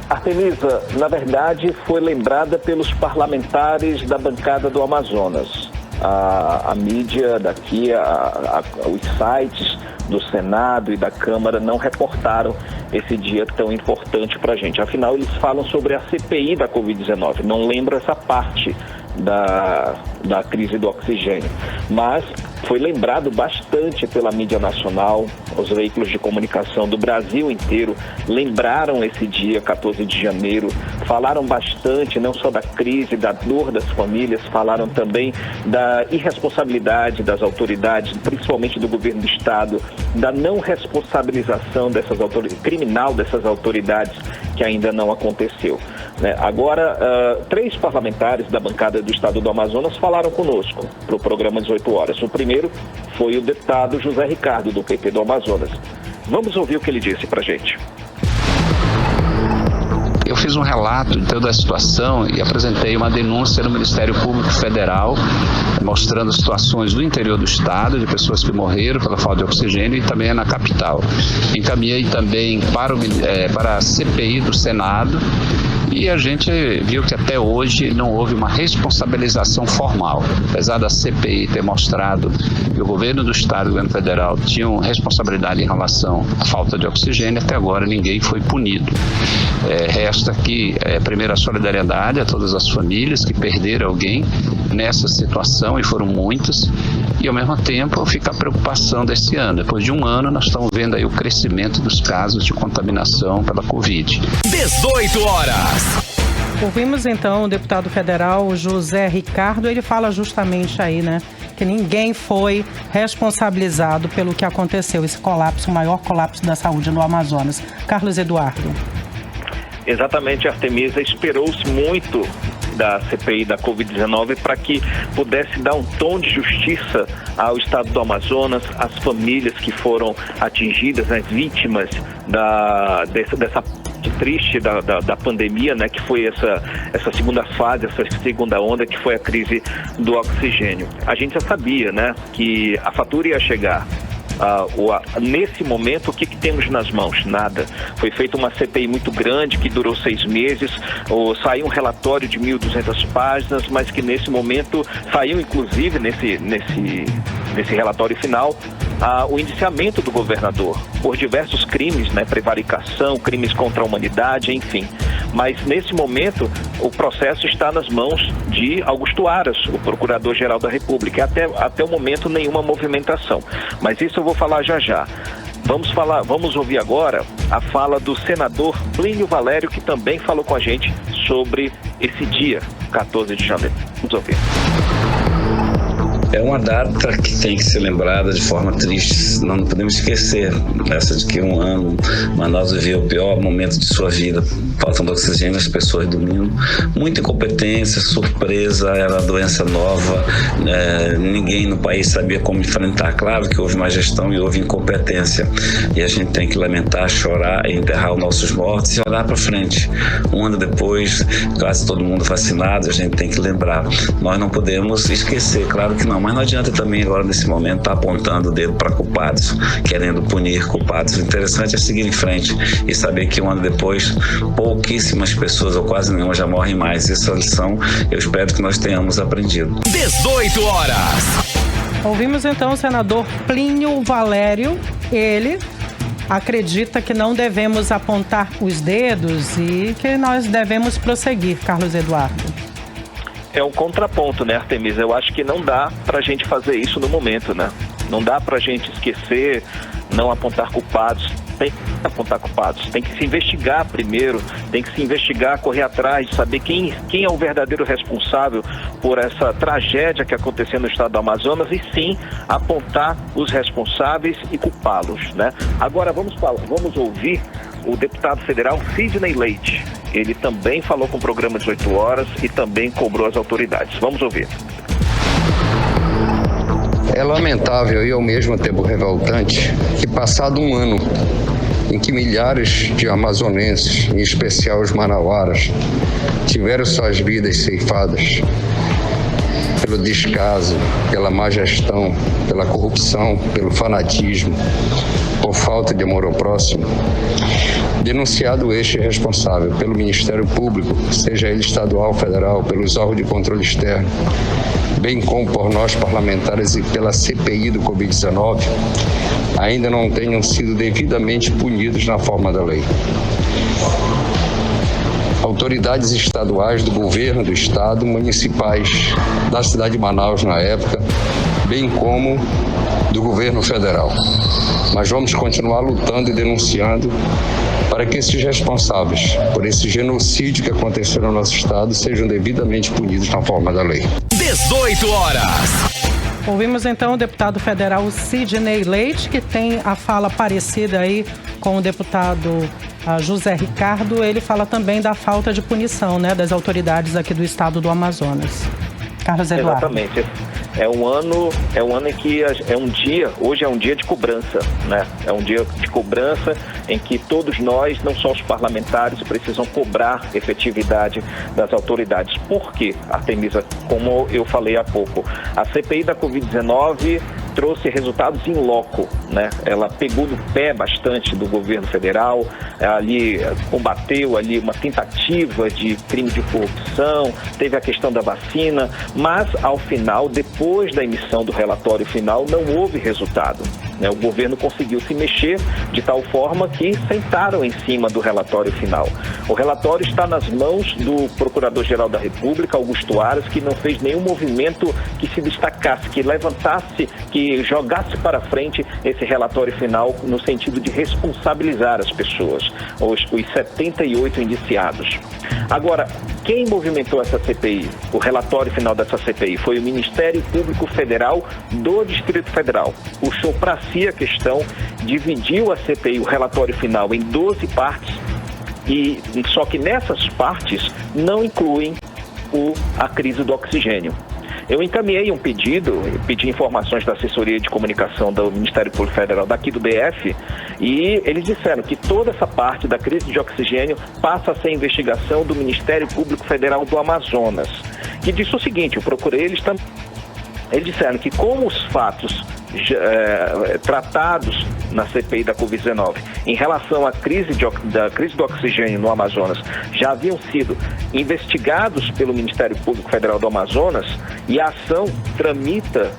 Artemisa, na verdade, foi lembrada pelos parlamentares da bancada do Amazonas. A mídia daqui, os sites do Senado e da Câmara não reportaram esse dia tão importante para a gente. Afinal, eles falam sobre a CPI da Covid-19, não lembram essa parte da crise do oxigênio. Mas foi lembrado bastante pela mídia nacional, os veículos de comunicação do Brasil inteiro lembraram esse dia, 14 de janeiro, falaram bastante não só da crise, da dor das famílias, falaram também da irresponsabilidade das autoridades, principalmente do governo do estado, da não responsabilização dessas autoridades, criminal dessas autoridades, que ainda não aconteceu. Agora, 3 parlamentares da bancada do estado do Amazonas falaram conosco para o programa 18 horas. O primeiro foi o deputado José Ricardo, do PT do Amazonas. Vamos ouvir o que ele disse para a gente. Eu fiz um relato de toda a situação e apresentei uma denúncia no Ministério Público Federal, mostrando situações do interior do estado, de pessoas que morreram pela falta de oxigênio e também na capital. Encaminhei também para a CPI do Senado E a gente viu que até hoje não houve uma responsabilização formal. Apesar da CPI ter mostrado que o governo do Estado e o governo federal tinham responsabilidade em relação à falta de oxigênio, até agora ninguém foi punido. Resta aqui, primeiro, a solidariedade a todas as famílias que perderam alguém nessa situação, e foram muitas, e ao mesmo tempo fica a preocupação desse ano. Depois de um ano, nós estamos vendo aí o crescimento dos casos de contaminação pela Covid. 18 horas. Ouvimos então o deputado federal José Ricardo, ele fala justamente aí, né, que ninguém foi responsabilizado pelo que aconteceu, esse colapso, o maior colapso da saúde no Amazonas. Carlos Eduardo. Exatamente, Artemisa, esperou-se muito da CPI da Covid-19 para que pudesse dar um tom de justiça ao estado do Amazonas, às famílias que foram atingidas, as vítimas dessa triste da pandemia, né, que foi essa segunda fase, essa segunda onda, que foi a crise do oxigênio. A gente já sabia, né, que a fatura ia chegar. Nesse momento, o que temos nas mãos? Nada. Foi feita uma CPI muito grande, que durou 6 meses, saiu um relatório de 1.200 páginas, mas que nesse momento saiu, inclusive, nesse relatório final, o indiciamento do governador por diversos crimes, né, prevaricação, crimes contra a humanidade, enfim. Mas nesse momento o processo está nas mãos de Augusto Aras, o Procurador-Geral da República. Até o momento nenhuma movimentação. Mas isso eu vou falar já já. Vamos ouvir agora a fala do senador Plínio Valério, que também falou com a gente sobre esse dia, 14 de janeiro. Vamos ouvir. É uma data que tem que ser lembrada de forma triste. Não podemos esquecer essa de que um ano Manaus viveu o pior momento de sua vida, faltando oxigênio, as pessoas dormindo, muita incompetência, surpresa, era uma doença nova, ninguém no país sabia como enfrentar. Claro que houve má gestão e houve incompetência, e a gente tem que lamentar, chorar e enterrar os nossos mortos e olhar para frente. Um ano depois, quase todo mundo vacinado, a gente tem que lembrar. Nós não podemos esquecer, claro que não, mas não adianta também agora nesse momento estar apontando o dedo para culpados, querendo punir culpados. O interessante é seguir em frente e saber que um ano depois pouquíssimas pessoas, ou quase nenhuma, já morrem mais. Essa lição eu espero que nós tenhamos aprendido. 18 horas. Ouvimos então o senador Plínio Valério. Ele acredita que não devemos apontar os dedos e que nós devemos prosseguir, Carlos Eduardo. É um contraponto, né, Artemisa? Eu acho que não dá pra gente fazer isso no momento, né? Não dá pra gente esquecer, não apontar culpados. Tem que apontar culpados, tem que se investigar primeiro, tem que se investigar, correr atrás, saber quem é o verdadeiro responsável por essa tragédia que aconteceu no estado do Amazonas, e sim apontar os responsáveis e culpá-los, né? Agora vamos ouvir o deputado federal Sidney Leite. Ele também falou com o programa 18 horas e também cobrou as autoridades. Vamos ouvir. É lamentável e ao mesmo tempo revoltante que, passado um ano em que milhares de amazonenses, em especial os manauaras, tiveram suas vidas ceifadas pelo descaso, pela má gestão, pela corrupção, pelo fanatismo, por falta de amor ao próximo, denunciado este responsável pelo Ministério Público, seja ele estadual, federal, pelos órgãos de controle externo, bem como por nós parlamentares e pela CPI do Covid-19, ainda não tenham sido devidamente punidos na forma da lei. Autoridades estaduais do governo do estado, municipais da cidade de Manaus na época, bem como do governo federal. Mas vamos continuar lutando e denunciando para que esses responsáveis por esse genocídio que aconteceu no nosso estado sejam devidamente punidos na forma da lei. 18 horas. Ouvimos então o deputado federal Sidney Leite, que tem a fala parecida aí com o deputado José Ricardo. Ele fala também da falta de punição, né, das autoridades aqui do estado do Amazonas. Carlos Eduardo. Exatamente. É um ano em que hoje é um dia de cobrança, né? É um dia de cobrança em que todos nós, não só os parlamentares, precisam cobrar efetividade das autoridades. Por quê, Artemisa? Como eu falei há pouco, a CPI da Covid-19 trouxe resultados in loco, né? Ela pegou no pé bastante do governo federal, ali combateu ali uma tentativa de crime de corrupção, teve a questão da vacina, mas ao final, depois da emissão do relatório final, não houve resultado. O governo conseguiu se mexer de tal forma que sentaram em cima do relatório final. O relatório está nas mãos do Procurador-Geral da República, Augusto Aras, que não fez nenhum movimento que se destacasse, que levantasse, que jogasse para frente esse relatório final no sentido de responsabilizar as pessoas, os 78 indiciados. Agora, quem movimentou essa CPI, o relatório final dessa CPI, foi o Ministério Público Federal do Distrito Federal. Puxou para si a questão, dividiu a CPI, o relatório final, em 12 partes, e só que nessas partes não incluem a crise do oxigênio. Eu encaminhei um pedido, pedi informações da assessoria de comunicação do Ministério Público Federal daqui do DF, e eles disseram que toda essa parte da crise de oxigênio passa a ser investigação do Ministério Público Federal do Amazonas, que disse o seguinte, eu procurei eles também. Eles disseram que como os fatos tratados na CPI da Covid-19 em relação à crise do oxigênio no Amazonas já haviam sido investigados pelo Ministério Público Federal do Amazonas e a ação tramita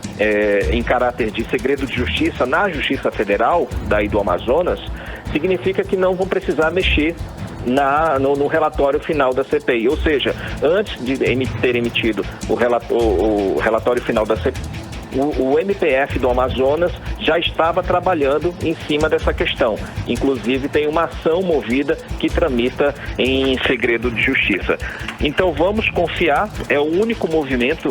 em caráter de segredo de justiça na Justiça Federal daí do Amazonas, significa que não vão precisar mexer no relatório final da CPI. Ou seja, antes de ter emitido o relatório final da CPI, o MPF do Amazonas já estava trabalhando em cima dessa questão. Inclusive tem uma ação movida que tramita em segredo de justiça. Então vamos confiar, é o único movimento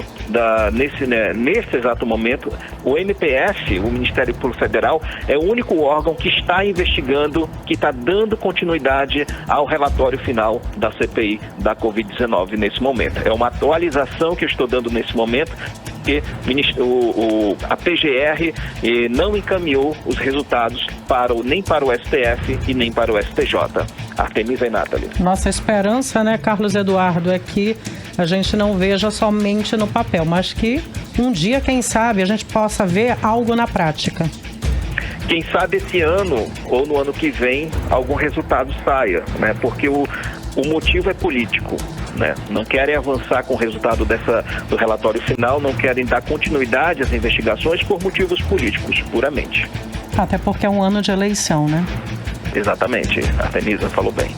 nesse exato momento. O MPF, o Ministério Público Federal, é o único órgão que está investigando, que está dando continuidade ao relatório final da CPI da Covid-19 nesse momento. É uma atualização que eu estou dando nesse momento, porque a PGR não encaminhou os resultados nem para o STF e nem para o STJ. Artemisa e Nathalie. Nossa esperança, né, Carlos Eduardo, é que a gente não veja somente no papel, mas que um dia, quem sabe, a gente possa ver algo na prática. Quem sabe esse ano ou no ano que vem algum resultado saia, né? Porque o motivo é político. Né? Não querem avançar com o resultado do relatório final, não querem dar continuidade às investigações por motivos políticos, puramente. Até porque é um ano de eleição, né? Exatamente, a Artemisa falou bem.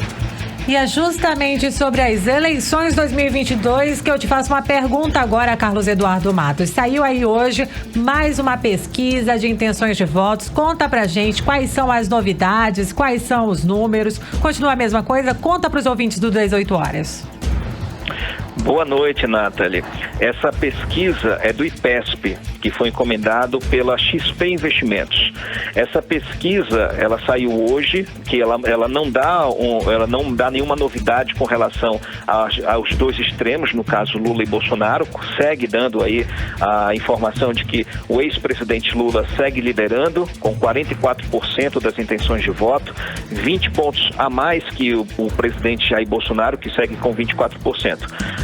E é justamente sobre as eleições 2022 que eu te faço uma pergunta agora, Carlos Eduardo Matos. Saiu aí hoje mais uma pesquisa de intenções de votos. Conta pra gente quais são as novidades, quais são os números. Continua a mesma coisa? Conta pros ouvintes do 18 Horas. Boa noite, Nathalie. Essa pesquisa é do IPESP, que foi encomendado pela XP Investimentos. Essa pesquisa, ela saiu hoje, que ela não dá nenhuma novidade com relação aos dois extremos, no caso Lula e Bolsonaro. Segue dando aí a informação de que o ex-presidente Lula segue liderando com 44% das intenções de voto, 20 pontos a mais que o presidente Jair Bolsonaro, que segue com 24%.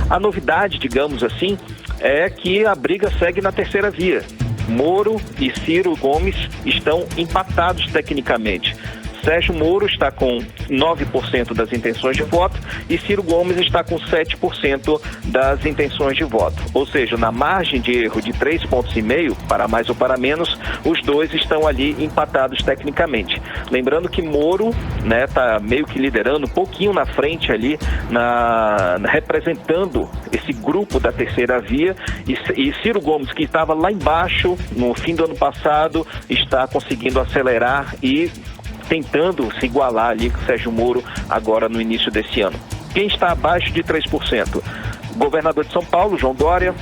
A novidade, digamos assim, é que a briga segue na terceira via. Moro e Ciro Gomes estão empatados tecnicamente. Sérgio Moro está com 9% das intenções de voto e Ciro Gomes está com 7% das intenções de voto. Ou seja, na margem de erro de 3,5 pontos, para mais ou para menos, os dois estão ali empatados tecnicamente. Lembrando que Moro está meio que liderando um pouquinho na frente ali, representando esse grupo da terceira via, e Ciro Gomes, que estava lá embaixo no fim do ano passado, está conseguindo acelerar e tentando se igualar ali com o Sérgio Moro agora no início desse ano. Quem está abaixo de 3%? O governador de São Paulo, João Dória,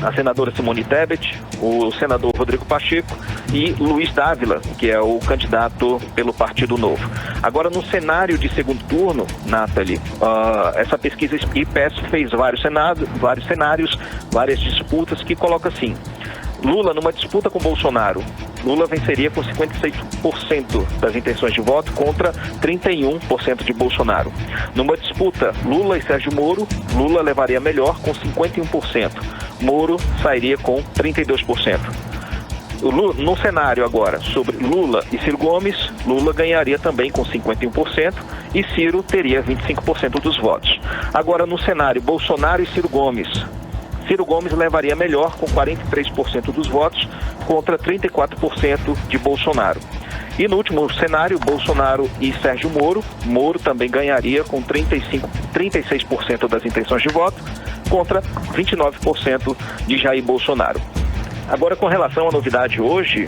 a senadora Simone Tebet, o senador Rodrigo Pacheco e Luiz Dávila, que é o candidato pelo Partido Novo. Agora, no cenário de segundo turno, Nathalie, essa pesquisa IPESP fez vários cenários, várias disputas que coloca assim: Lula numa disputa com Bolsonaro, Lula venceria com 56% das intenções de voto contra 31% de Bolsonaro. Numa disputa Lula e Sérgio Moro, Lula levaria melhor com 51%. Moro sairia com 32%. No cenário agora sobre Lula e Ciro Gomes, Lula ganharia também com 51% e Ciro teria 25% dos votos. Agora no cenário Bolsonaro e Ciro Gomes levaria melhor com 43% dos votos contra 34% de Bolsonaro. E no último cenário, Bolsonaro e Sérgio Moro também ganharia com 36% das intenções de voto contra 29% de Jair Bolsonaro. Agora, com relação à novidade hoje,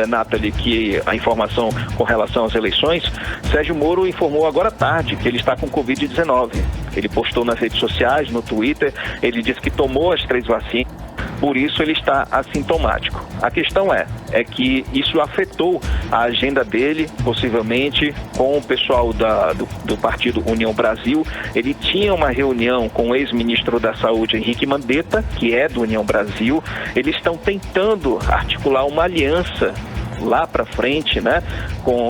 Nathalie, que a informação com relação às eleições, Sérgio Moro informou agora à tarde que ele está com Covid-19. Ele postou nas redes sociais, no Twitter, ele disse que tomou as 3 vacinas, por isso ele está assintomático. A questão é que isso afetou a agenda dele, possivelmente, com o pessoal do partido União Brasil. Ele tinha uma reunião com o ex-ministro da Saúde, Henrique Mandetta, que é do União Brasil. Eles estão tentando articular uma aliança lá para frente, né,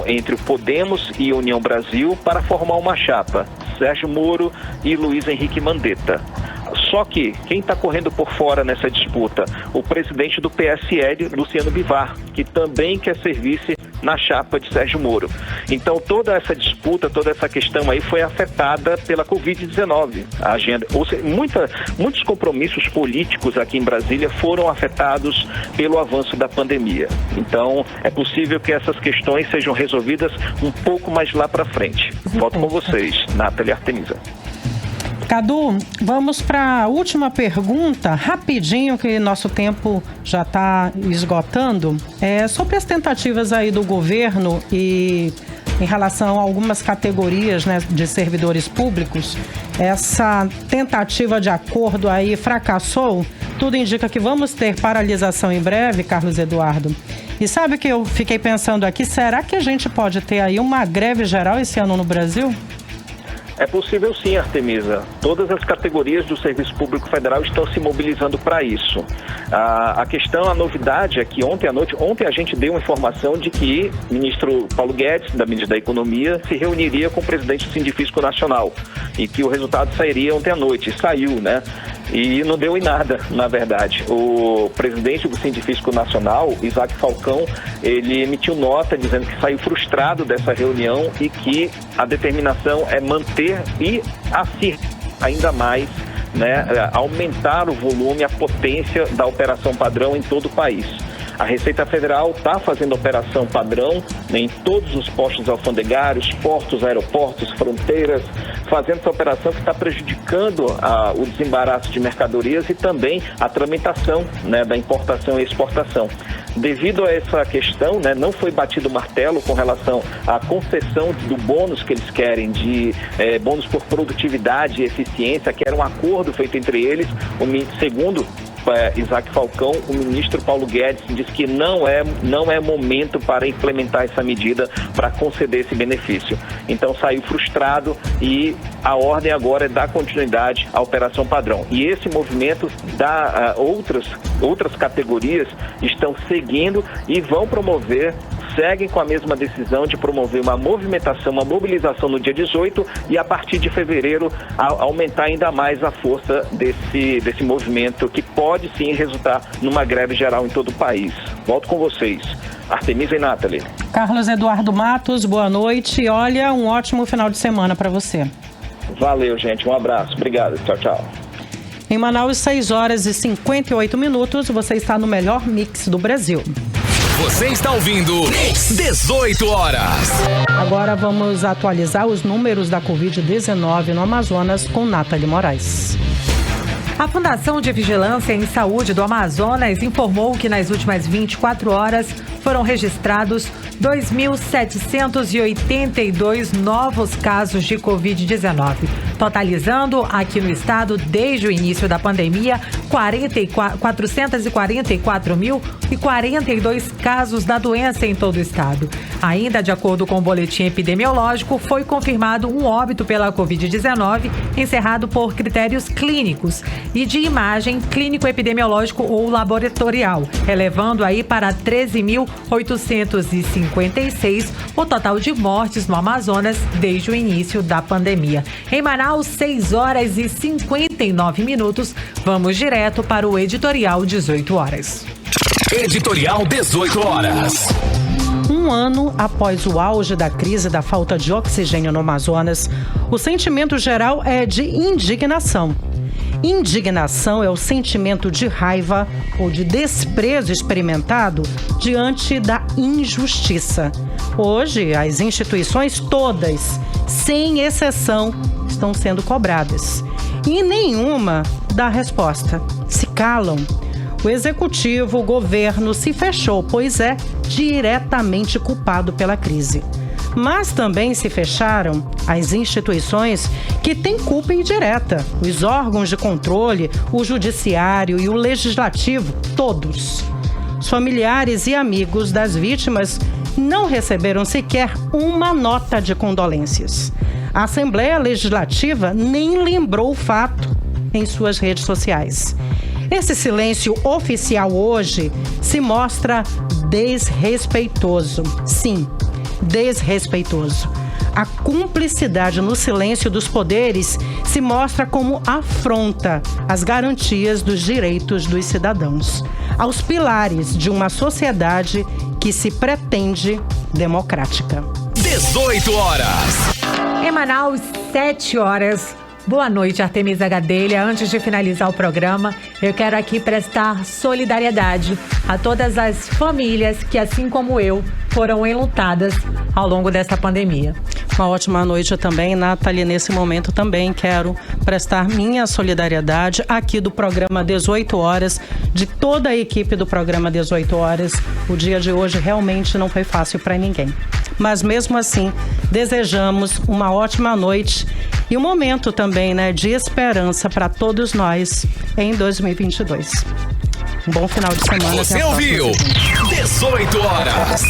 entre o Podemos e a União Brasil para formar uma chapa, Sérgio Moro e Luiz Henrique Mandetta. Só que quem está correndo por fora nessa disputa? O presidente do PSL, Luciano Bivar, que também quer ser vice na chapa de Sérgio Moro. Então toda essa disputa, toda essa questão aí foi afetada pela Covid-19. A agenda, ou seja, muitos compromissos políticos aqui em Brasília foram afetados pelo avanço da pandemia. Então é possível que essas questões sejam resolvidas um pouco mais lá para frente. Volto com vocês, Nathalie e Artemisa. Cadu, vamos para a última pergunta, rapidinho, que nosso tempo já está esgotando. Sobre as tentativas aí do governo e em relação a algumas categorias, né, de servidores públicos, essa tentativa de acordo aí fracassou. Tudo indica que vamos ter paralisação em breve, Carlos Eduardo. E sabe o que eu fiquei pensando aqui? Será que a gente pode ter aí uma greve geral esse ano no Brasil? É possível sim, Artemisa. Todas as categorias do Serviço Público Federal estão se mobilizando para isso. A questão, a novidade é que ontem a gente deu uma informação de que o ministro Paulo Guedes, da Ministra da Economia, se reuniria com o presidente do Sindifisco Nacional e que o resultado sairia ontem à noite. Saiu, né? E não deu em nada, na verdade. O presidente do Sindifisco Nacional, Isaac Falcão, ele emitiu nota dizendo que saiu frustrado dessa reunião e que a determinação é manter e assim ainda mais, né, aumentar o volume, a potência da operação padrão em todo o país. A Receita Federal está fazendo operação padrão, né, em todos os postos alfandegários, portos, aeroportos, fronteiras, fazendo essa operação que está prejudicando o desembaraço de mercadorias e também a tramitação, né, da importação e exportação. Devido a essa questão, né, não foi batido o martelo com relação à concessão do bônus que eles querem, de bônus por produtividade e eficiência, que era um acordo feito entre eles, segundo Isaac Falcão, o ministro Paulo Guedes disse que não é momento para implementar essa medida para conceder esse benefício. Então saiu frustrado e a ordem agora é dar continuidade à operação padrão. E esse movimento outras categorias estão seguindo e vão seguem com a mesma decisão de promover uma movimentação, uma mobilização no dia 18 e a partir de fevereiro aumentar ainda mais a força desse movimento que pode sim resultar numa greve geral em todo o país. Volto com vocês. Artemisa e Nathalie. Carlos Eduardo Matos, boa noite e olha, um ótimo final de semana para você. Valeu, gente. Um abraço. Obrigado. Tchau, tchau. Em Manaus, 6h58, você está no melhor mix do Brasil. Você está ouvindo 18 horas. Agora vamos atualizar os números da Covid-19 no Amazonas com Nathalie Moraes. A Fundação de Vigilância em Saúde do Amazonas informou que nas últimas 24 horas foram registrados 2.782 novos casos de Covid-19, totalizando aqui no estado, desde o início da pandemia, 444.042 casos da doença em todo o estado. Ainda de acordo com o boletim epidemiológico, foi confirmado um óbito pela Covid-19, encerrado por critérios clínicos e de imagem clínico-epidemiológico ou laboratorial, elevando aí para 13.856 o total de mortes no Amazonas desde o início da pandemia. Em Manaus, 6h59. Vamos direto para o editorial 18 horas. Editorial 18 horas. Um ano após o auge da crise da falta de oxigênio no Amazonas, o sentimento geral é de indignação. Indignação é o sentimento de raiva ou de desprezo experimentado diante da injustiça. Hoje, as instituições todas, sem exceção, estão sendo cobradas. E nenhuma dá resposta. Se calam. O executivo, o governo se fechou, pois é diretamente culpado pela crise. Mas também se fecharam as instituições que têm culpa indireta. Os órgãos de controle, o judiciário e o legislativo, todos. Os familiares e amigos das vítimas não receberam sequer uma nota de condolências. A Assembleia Legislativa nem lembrou o fato em suas redes sociais. Esse silêncio oficial hoje se mostra desrespeitoso. Sim, desrespeitoso. A cumplicidade no silêncio dos poderes se mostra como afronta às garantias dos direitos dos cidadãos, aos pilares de uma sociedade que se pretende democrática. 18 horas. Em Manaus, 7 horas. Boa noite, Artemisa Gadelha. Antes de finalizar o programa, eu quero aqui prestar solidariedade a todas as famílias que, assim como eu, foram enlutadas ao longo dessa pandemia. Uma ótima noite também, Nathalie. Nesse momento também quero prestar minha solidariedade aqui do programa 18 horas, de toda a equipe do programa 18 horas. O dia de hoje realmente não foi fácil para ninguém. Mas mesmo assim, desejamos uma ótima noite e um momento também, de esperança para todos nós em 2022. Um bom final de semana. Você ouviu 18 horas.